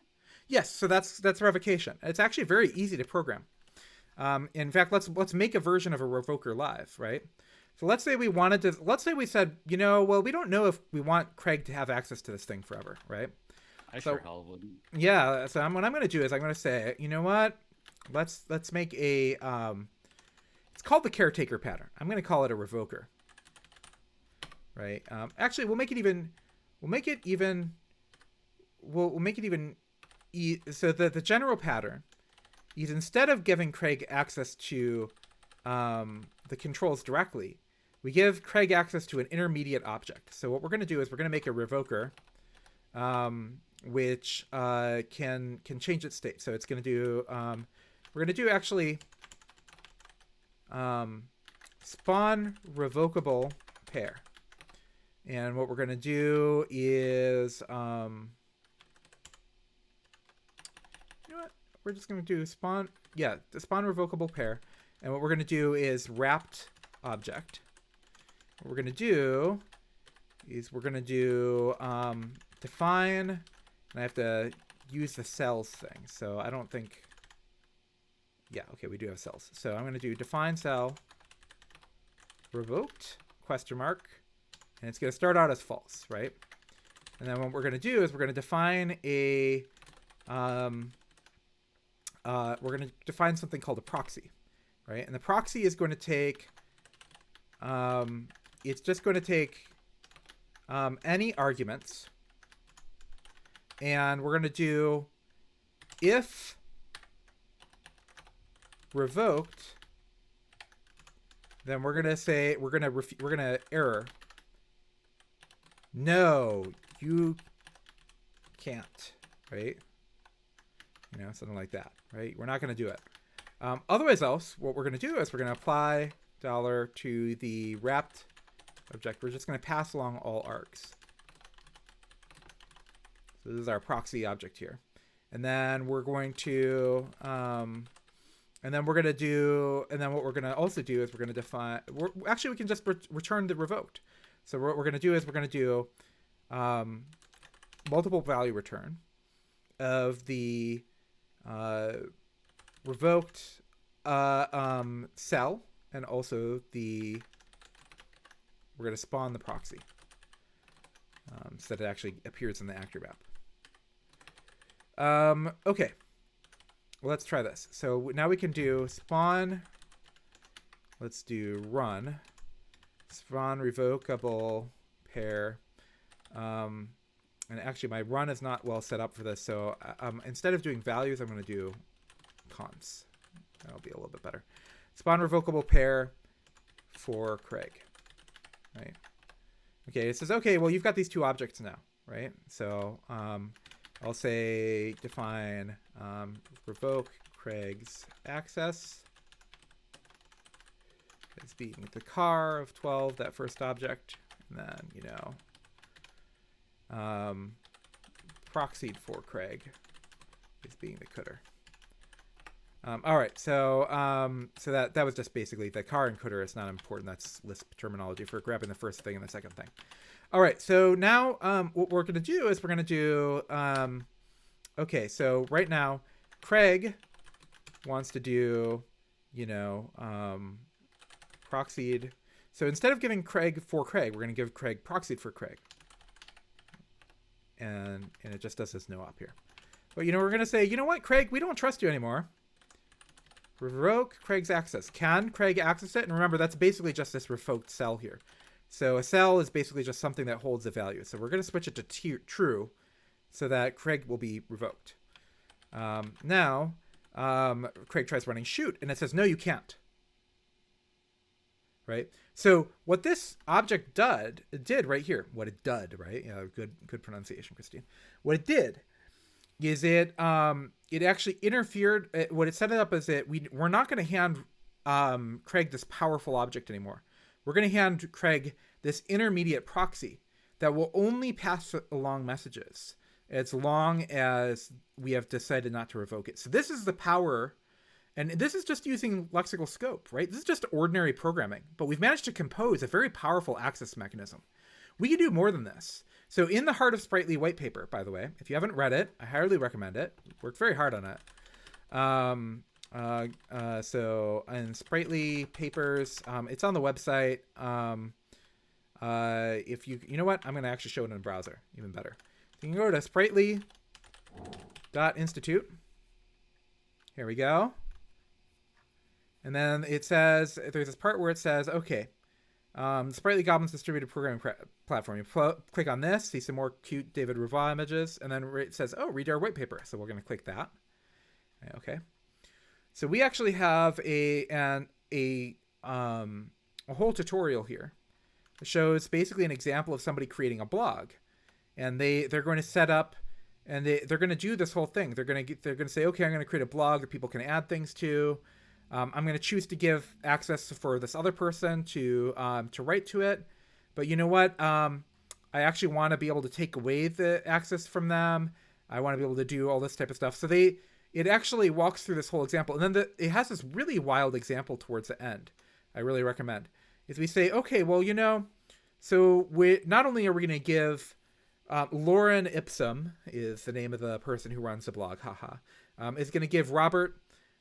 Yes, so that's revocation. It's actually very easy to program. In fact, let's make a version of a revoker live, right? So let's say we said, we don't know if we want Craig to have access to this thing forever, right? Sure hell wouldn't. Yeah, so what I'm going to do is I'm going to say, you know what? Let's make a it's called the caretaker pattern. I'm going to call it a revoker. Right? Actually, we'll make it even so the general pattern is, instead of giving Craig access to the controls directly, we give Craig access to an intermediate object. So what we're going to do is we're going to make a revoker, which can change its state. So it's going to do we're going to do actually spawn revocable pair. And what we're going to do is, you know what? We're just going to do the spawn revocable pair. And what we're going to do is wrapped object. What we're going to do is define, and I have to use the cells thing. So I don't think, okay, we do have cells. So I'm going to do define cell revoked question mark. And it's going to start out as false, right? And then what we're going to do is we're going to define something called a proxy, right? And the proxy is going to take, it's just going to take any arguments And we're going to do if revoked, then we're going to say, we're going to error. No, you can't, right? Something like that, right? We're not going to do it. Otherwise else, what we're going to do is we're going to apply $ to the wrapped object. We're just going to pass along all args. So this is our proxy object here. And then we're going to, and then what we're going to also do is we're going to define, actually we can just return the revoked. So what we're going to do is we're going to do multiple value return of the revoked cell, and also we're going to spawn the proxy so that it actually appears in the actor map. Okay, well, let's try this. So now we can do spawn. Let's do run. Spawn revocable pair. And actually, my run is not well set up for this. So instead of doing values, I'm going to do consts. That'll be a little bit better. Spawn revocable pair for Craig. Right. Okay, it says, okay, well, you've got these two objects now, right? So I'll say define revoke Craig's access as being the car of 12, that first object, and then, proxied for Craig is being the cooter. All right, so that was just basically the car and cooter is not important. That's Lisp terminology for grabbing the first thing and the second thing. All right, so now what we're going to do is we're going to do, okay, so right now Craig wants to do, proxied. So instead of giving Craig for Craig, we're going to give Craig proxied for Craig. And it just does this no op here. But, we're going to say, you know what, Craig, we don't trust you anymore. Revoke Craig's access. Can Craig access it? And remember, that's basically just this revoked cell here. So a cell is basically just something that holds a value. So we're going to switch it to true so that Craig will be revoked. Now, Craig tries running shoot, and it says, no, you can't. Right? So what this object did right here, what it did, right? Good pronunciation, Christine. What it did is it actually interfered. What it set it up is that we're not going to hand Craig this powerful object anymore. We're going to hand Craig this intermediate proxy that will only pass along messages as long as we have decided not to revoke it. So this is the power, and this is just using lexical scope, right? This is just ordinary programming, but we've managed to compose a very powerful access mechanism. We can do more than this. So in the Heart of Spritely white paper, by the way, if you haven't read it, I highly recommend it. Worked very hard on it. So in Spritely papers, it's on the website. If you know what, I'm going to actually show it in a browser, even better. You can go to Spritely.institute. Here we go. And then it says, there's this part where it says, okay, Spritely Goblins distributed programming platform. You click on this, see some more cute David Rava images, and then it says, oh, read our white paper. So we're going to click that. Okay. So we actually have a whole tutorial here. It shows basically an example of somebody creating a blog, and they're going to set up, and they're going to do this whole thing. They're going to say, okay, I'm going to create a blog that people can add things to. I'm going to choose to give access for this other person to write to it. But you know what? I actually want to be able to take away the access from them. I want to be able to do all this type of stuff. So it actually walks through this whole example. And then it has this really wild example towards the end. I really recommend. Is we say, okay, well, so not only are we going to give Lauren Ipsum is the name of the person who runs the blog, is going to give Robert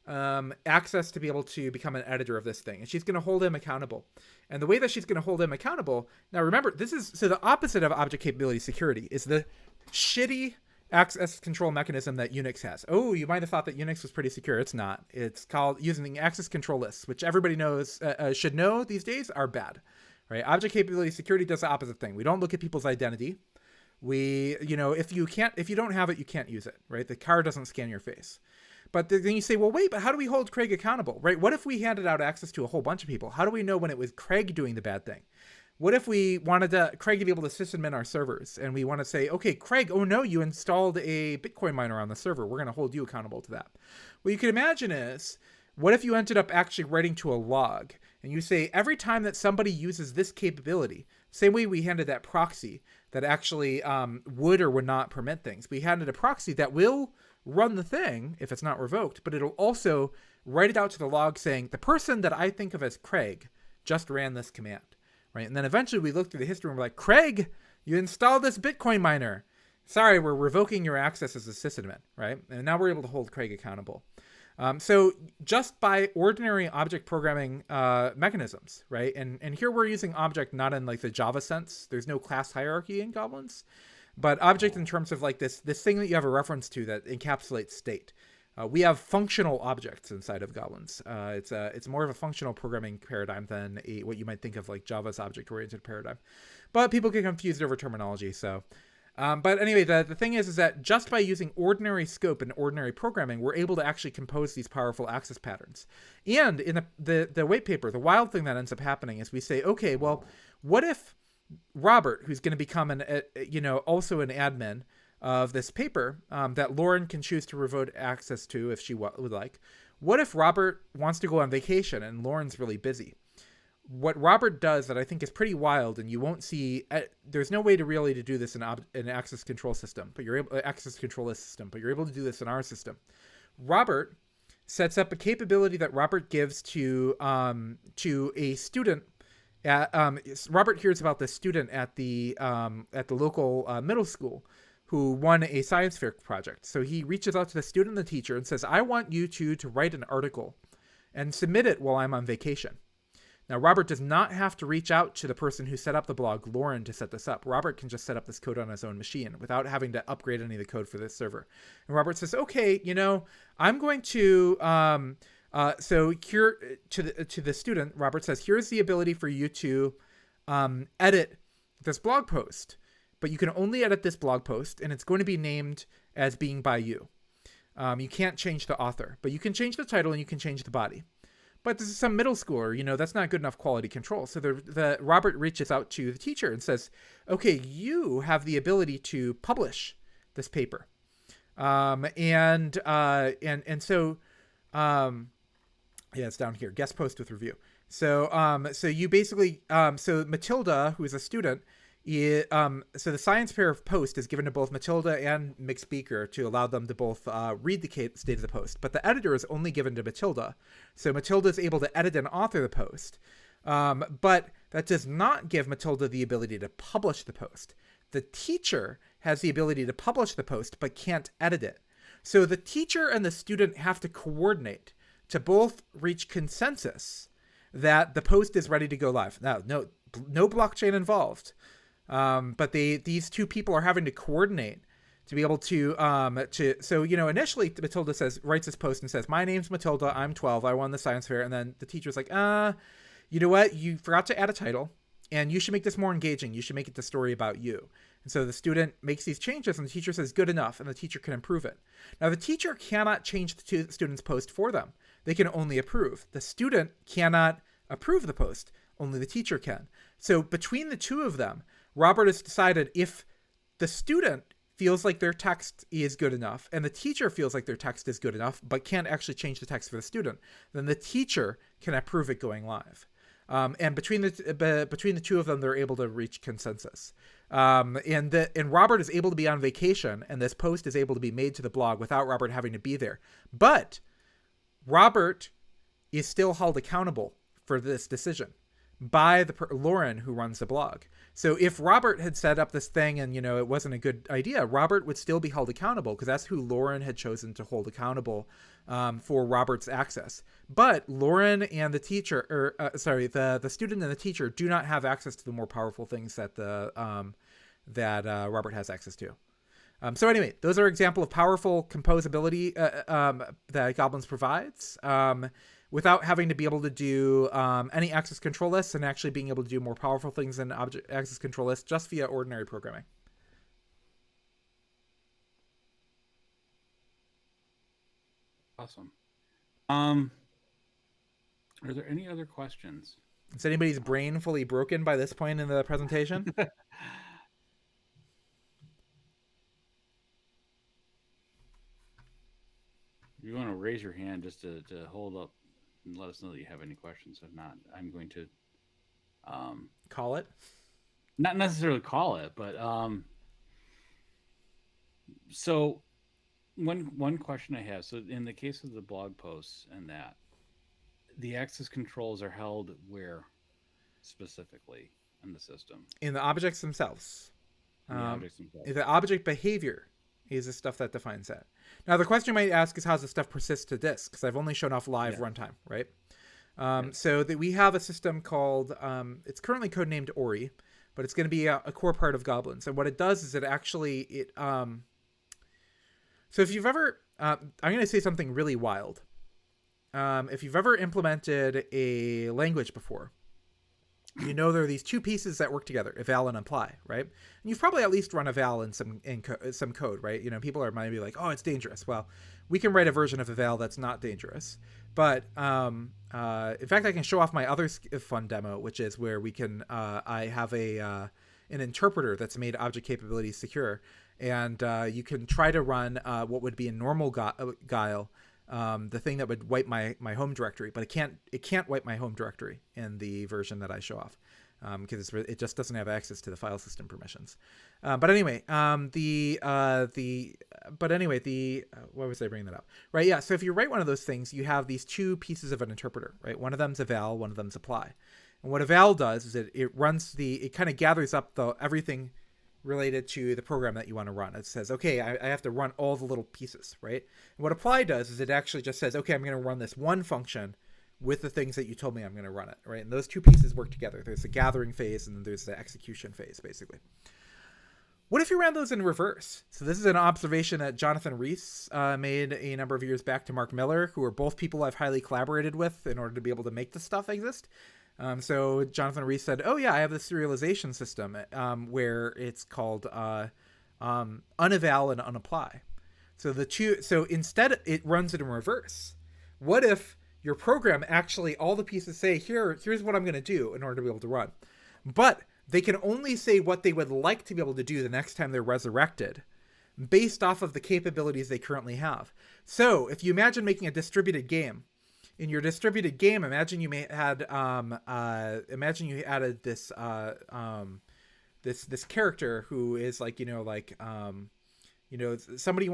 access to be able to become an editor of this thing, and she's going to hold him accountable. And the way that she's going to hold him accountable, now remember, so the opposite of object capability security is the shitty access control mechanism that Unix has. Oh, you might have thought that Unix was pretty secure. It's not. It's called using access control lists, which everybody knows should know these days are bad, right? Object capability security does the opposite thing. We don't look at people's identity. If you don't have it, you can't use it, right? The car doesn't scan your face. But then you say, well, wait, but how do we hold Craig accountable, right? What if we handed out access to a whole bunch of people? How do we know when it was Craig doing the bad thing? What if we wanted Craig to be able to sysadmin our servers, and we want to say, okay, Craig, oh no, you installed a Bitcoin miner on the server. We're going to hold you accountable to that. What you can imagine is, what if you ended up actually writing to a log, and you say, every time that somebody uses this capability, same way we handed that proxy that actually would or would not permit things, we handed a proxy that will run the thing if it's not revoked, but it'll also write it out to the log saying, the person that I think of as Craig just ran this command. Right? And then eventually we look through the history and we're like, Craig, you installed this Bitcoin miner. Sorry, we're revoking your access as a sysadmin, right? And now we're able to hold Craig accountable. So just by ordinary object programming mechanisms, right? And here we're using object not in like the Java sense. There's no class hierarchy in Goblins, but object in terms of like this thing that you have a reference to that encapsulates state. We have functional objects inside of Goblins. It's more of a functional programming paradigm than what you might think of like Java's object-oriented paradigm. But people get confused over terminology. So, but anyway, the thing is that just by using ordinary scope and ordinary programming, we're able to actually compose these powerful access patterns. And in the white paper, the wild thing that ends up happening is we say, okay, well, what if Robert, who's going to become also an admin of this paper that Lauren can choose to revoke access to if she would like. What if Robert wants to go on vacation and Lauren's really busy? What Robert does that I think is pretty wild, and you won't see, there's no way to really to do this in an access control system, but you're able access control list system, but you're able to do this in our system. Robert sets up a capability that Robert gives to a student. Robert hears about this student at the local middle school who won a science fair project. So he reaches out to the student and the teacher and says, I want you two to write an article and submit it while I'm on vacation. Now, Robert does not have to reach out to the person who set up the blog, Lauren, to set this up. Robert can just set up this code on his own machine without having to upgrade any of the code for this server. And Robert says, okay, I'm going to, so here to the student, Robert says, here's the ability for you to edit this blog post. But you can only edit this blog post, and it's going to be named as being by you. You can't change the author, but you can change the title and you can change the body. But this is some middle schooler, that's not good enough quality control. So the Robert reaches out to the teacher and says, okay, you have the ability to publish this paper. So it's down here, guest post with review. So you basically, so Matilda, who is a student, so the science fair post is given to both Matilda and Mick Speaker to allow them to both read the state of the post, but the editor is only given to Matilda. So Matilda is able to edit and author the post, but that does not give Matilda the ability to publish the post. The teacher has the ability to publish the post, but can't edit it. So the teacher and the student have to coordinate to both reach consensus that the post is ready to go live. Now, no blockchain involved. But these two people are having to coordinate to be able to initially Matilda writes this post and says, my name's Matilda, I'm 12, I won the science fair. And then the teacher's like, you know what? You forgot to add a title and you should make this more engaging. You should make it the story about you. And so the student makes these changes and the teacher says, good enough. And the teacher can improve it. Now the teacher cannot change the student's post for them. They can only approve. The student cannot approve the post. Only the teacher can. So between the two of them, Robert has decided if the student feels like their text is good enough and the teacher feels like their text is good enough but can't actually change the text for the student, then the teacher can approve it going live. And between the two of them, they're able to reach consensus. And Robert is able to be on vacation, and this post is able to be made to the blog without Robert having to be there. But Robert is still held accountable for this decision by Lauren, who runs the blog. So if Robert had set up this thing and, it wasn't a good idea, Robert would still be held accountable because that's who Lauren had chosen to hold accountable for Robert's access. But Lauren and the teacher, the student and the teacher do not have access to the more powerful things that Robert has access to. So anyway, those are example of powerful composability that Goblins provides. Without having to be able to do any access control lists, and actually being able to do more powerful things in object access control lists just via ordinary programming. Awesome. Um, are there any other questions? Is anybody's brain fully broken by this point in the presentation? If you want to raise your hand just to hold up and let us know that you have any questions. If not, I'm going to um, Call it. not necessarily call it, but so one question I have. So in the case of the blog posts and that, the access controls are held where specifically in the system? In the objects themselves. In the objects themselves. The object behavior is the stuff that defines that. Now, the question you might ask is how does the stuff persist to disk? Because I've only shown off live runtime, right? So that we have a system called, it's currently codenamed Ori, but it's going to be a core part of Goblins. And what it does is so if you've ever, I'm going to say something really wild. If you've ever implemented a language before, you know there are these two pieces that work together, eval and apply, right? And you've probably at least run eval in some code, right? You know, people are might be like, oh, it's dangerous. Well, we can write a version of eval that's not dangerous. But in fact, I can show off my other fun demo, which is where we can, I have an interpreter that's made object capabilities secure. And you can try to run what would be a normal guile, the thing that would wipe my home directory, but it can't wipe my home directory in the version that I show off because it just doesn't have access to the file system permissions. But anyway, why was I bringing that up? Right, yeah. So if you write one of those things, you have these two pieces of an interpreter, right? One of them's eval, one of them's apply. And what eval does is it kind of gathers up everything related to the program that you want to run. It says, okay, I have to run all the little pieces, right? And what apply does is it actually just says, okay, I'm going to run this one function with the things that you told me I'm going to run it, right? And those two pieces work together. There's the gathering phase and then there's the execution phase, basically. What if you ran those in reverse? So this is an observation that Jonathan Rees made a number of years back to Mark Miller, who are both people I've highly collaborated with in order to be able to make this stuff exist. So Jonathan Rees said, oh yeah, I have this serialization system where it's called uneval and unapply. So instead it runs it in reverse. What if your program actually, all the pieces say, here's what I'm going to do in order to be able to run. But they can only say what they would like to be able to do the next time they're resurrected based off of the capabilities they currently have. So if you imagine making a distributed game, in your distributed game, imagine you added this this character who is like somebody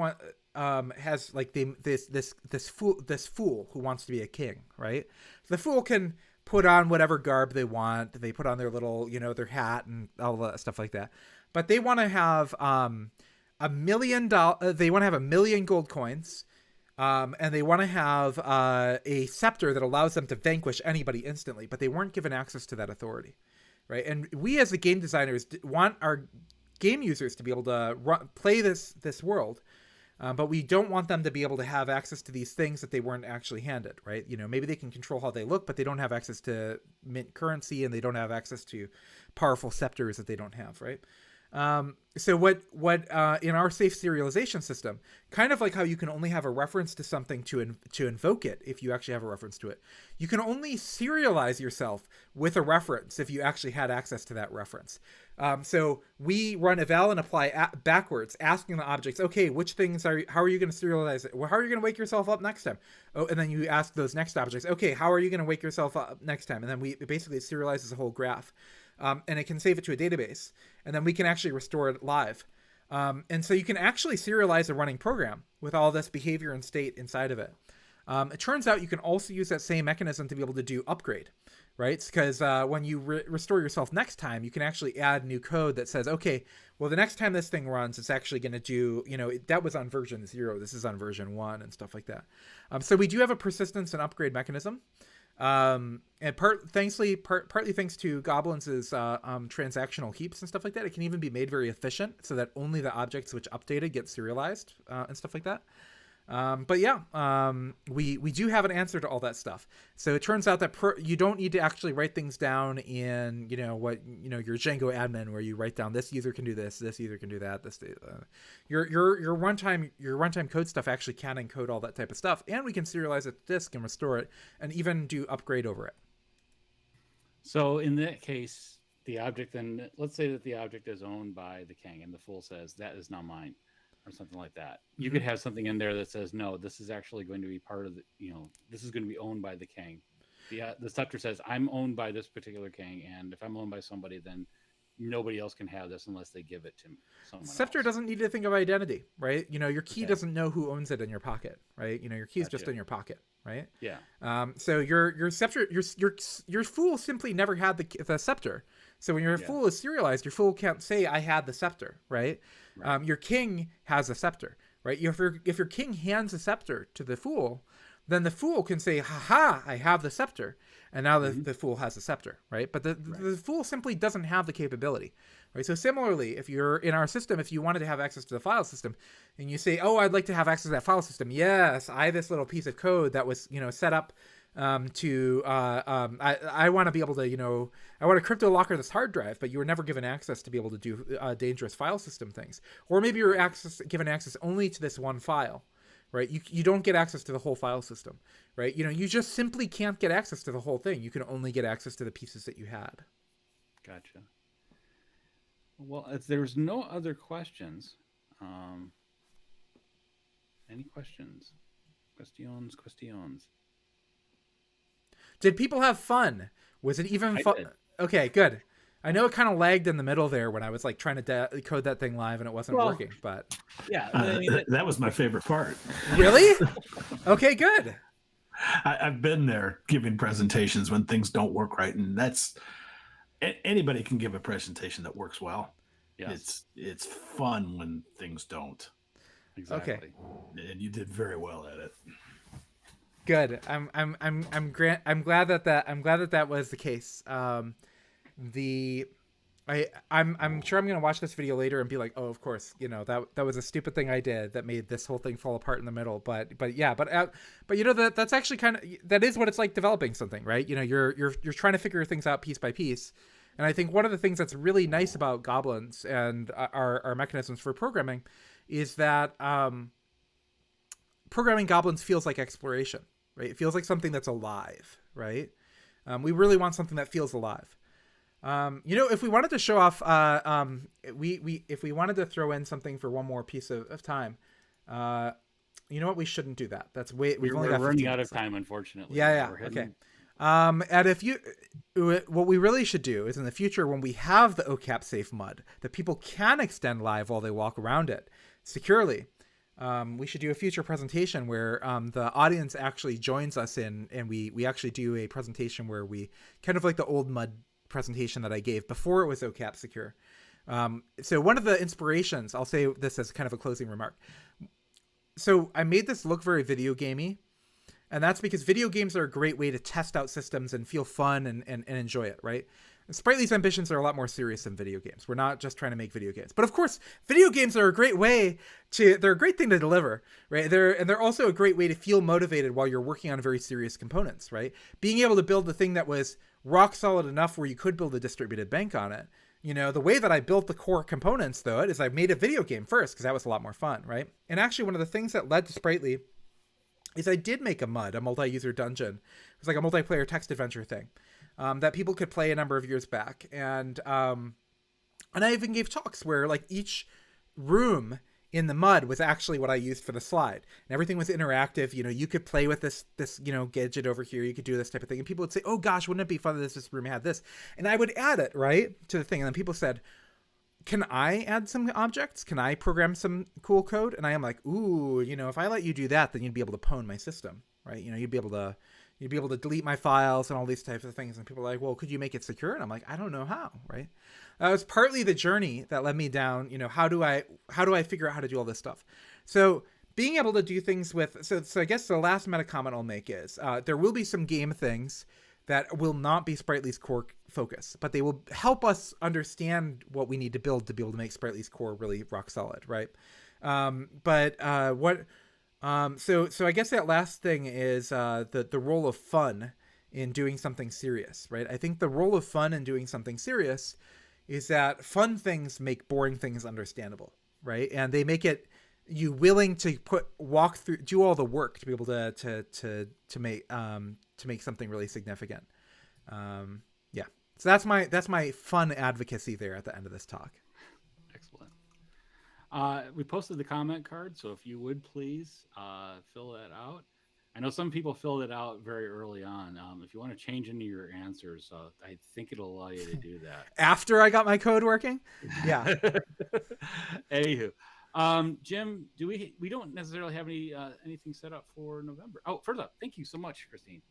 has like this fool who wants to be a king, right? The fool can put on whatever garb they want. They put on their little their hat and all that stuff like that. But they want to have $1 million. They want to have 1 million gold coins. And they want to have a scepter that allows them to vanquish anybody instantly, but they weren't given access to that authority, right? And we as the game designers want our game users to be able to play this world, but we don't want them to be able to have access to these things that they weren't actually handed, right? Maybe they can control how they look, but they don't have access to mint currency, and they don't have access to powerful scepters that they don't have, right? So what in our safe serialization system, kind of like how you can only have a reference to something to invoke it if you actually have a reference to it, you can only serialize yourself with a reference if you actually had access to that reference. So we run eval and apply backwards, asking the objects, okay, which things how are you going to serialize it? Well, how are you going to wake yourself up next time? Oh, and then you ask those next objects, okay, how are you going to wake yourself up next time? And then it basically serializes a whole graph. And it can save it to a database, and then we can actually restore it live. And so you can actually serialize a running program with all this behavior and state inside of it. It turns out you can also use that same mechanism to be able to do upgrade, right? Because when you restore yourself next time, you can actually add new code that says, okay, well, the next time this thing runs, it's actually going to do, that was on version 0. This is on version 1 and stuff like that. So we do have a persistence and upgrade mechanism. And partly thanks to Goblins' transactional heaps and stuff like that, it can even be made very efficient so that only the objects which updated get serialized and stuff like that. But yeah, we do have an answer to all that stuff. So it turns out that you don't need to actually write things down in your Django admin where you write down this user can do this user can do that. Your runtime code stuff actually can encode all that type of stuff, and we can serialize it to disk and restore it, and even do upgrade over it. So in that case, the object then, let's say that the object is owned by the king, and the fool says that is now mine, or something like that. You could have something in there that says, no, this is actually going to be part of the, this is going to be owned by the king. The scepter says, I'm owned by this particular king, and if I'm owned by somebody, then nobody else can have this unless they give it to someone Scepter else. doesn't need to think of identity, right? Your key doesn't know who owns it in your pocket, right? Your key is just in your pocket, right? Yeah. So your scepter, your fool simply never had the scepter. So when your fool is serialized, your fool can't say I had the scepter, right? Your king has a scepter, right? If your king hands a scepter to the fool, then the fool can say, "Ha, I have the scepter," and now the fool has the scepter, right? But the fool simply doesn't have the capability, right? So similarly, if you're in our system, if you wanted to have access to the file system, and you say, "Oh, I'd like to have access to that file system," yes, I have this little piece of code that was set up I want to be able to I want to crypto locker this hard drive, but you were never given access to be able to do dangerous file system things, or maybe you're given access only to this one file, right? You don't get access to the whole file system, right? You just simply can't get access to the whole thing. You can only get access to the pieces that you had. Gotcha. Well, if there's no other questions, any questions? Questions? Did people have fun? Was it even fun? Okay, good. I know it kind of lagged in the middle there when I was like trying to code that thing live and it wasn't working, but yeah, that was my favorite part. Really? Okay, good. I've been there giving presentations when things don't work right, and that's anybody can give a presentation that works well. Yes. It's fun when things don't. Exactly. Okay. And you did very well at it. Good. I'm glad that was the case. I'm sure I'm gonna watch this video later and be like, oh, of course, that was a stupid thing I did that made this whole thing fall apart in the middle. But that's actually that is what it's like developing something, right? You're trying to figure things out piece by piece. And I think one of the things that's really nice about Goblins and our mechanisms for programming is that programming Goblins feels like exploration, right? It feels like something that's alive, right? We really want something that feels alive. If we wanted to show off, if we wanted to throw in something for one more piece of time, you know what? We shouldn't do that. That's we're running out of time, unfortunately. Yeah. Okay. And what we really should do is in the future, when we have the OCAP safe mud that people can extend live while they walk around it securely, we should do a future presentation where the audience actually joins us in, and we actually do a presentation where we kind of like the old mud presentation that I gave before it was OCAP secure. So one of the inspirations, I'll say this as kind of a closing remark. So I made this look very video gamey, and that's because video games are a great way to test out systems and feel fun and enjoy it, right? Spritely's ambitions are a lot more serious than video games. We're not just trying to make video games. But of course, video games are a great they're a great thing to deliver, right? They're also a great way to feel motivated while you're working on very serious components, right? Being able to build the thing that was rock solid enough where you could build a distributed bank on it. The way that I built the core components, though, is I made a video game first because that was a lot more fun, right? And actually, one of the things that led to Spritely is I did make a multi-user dungeon. It was like a multiplayer text adventure thing that people could play a number of years back. And I even gave talks where like each room in the mud was actually what I used for the slide. And everything was interactive. You could play with this gadget over here. You could do this type of thing. And people would say, oh gosh, wouldn't it be fun if this room had this? And I would add it, right, to the thing. And then people said, can I add some objects? Can I program some cool code? And I am like, ooh, if I let you do that, then you'd be able to pwn my system, right? You'd be able to delete my files and all these types of things. And people are like, well, could you make it secure? And I'm like, I don't know how, right? That was partly the journey that led me down, how do I figure out how to do all this stuff? So being able to do things with, so I guess the last meta comment I'll make is there will be some game things that will not be Spritely's core focus, but they will help us understand what we need to build to be able to make Spritely's core really rock solid, right? But So I guess that last thing is the role of fun in doing something serious, right? I think the role of fun in doing something serious is that fun things make boring things understandable, right? And they make it you willing to walk through, do all the work to be able to make something really significant. Yeah. So that's my fun advocacy there at the end of this talk. Excellent. We posted the comment card, so if you would please fill that out. I know some people filled it out very early on. If you want to change any of your answers, I think it'll allow you to do that. After I got my code working? Yeah. Anywho, Jim, we don't necessarily have anything set up for November. Oh, first up, thank you so much, Christine.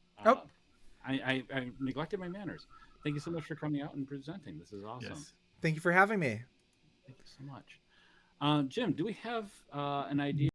I neglected my manners. Thank you so much for coming out and presenting. This is awesome. Yes. Thank you for having me. Thank you so much. Jim, do we have an idea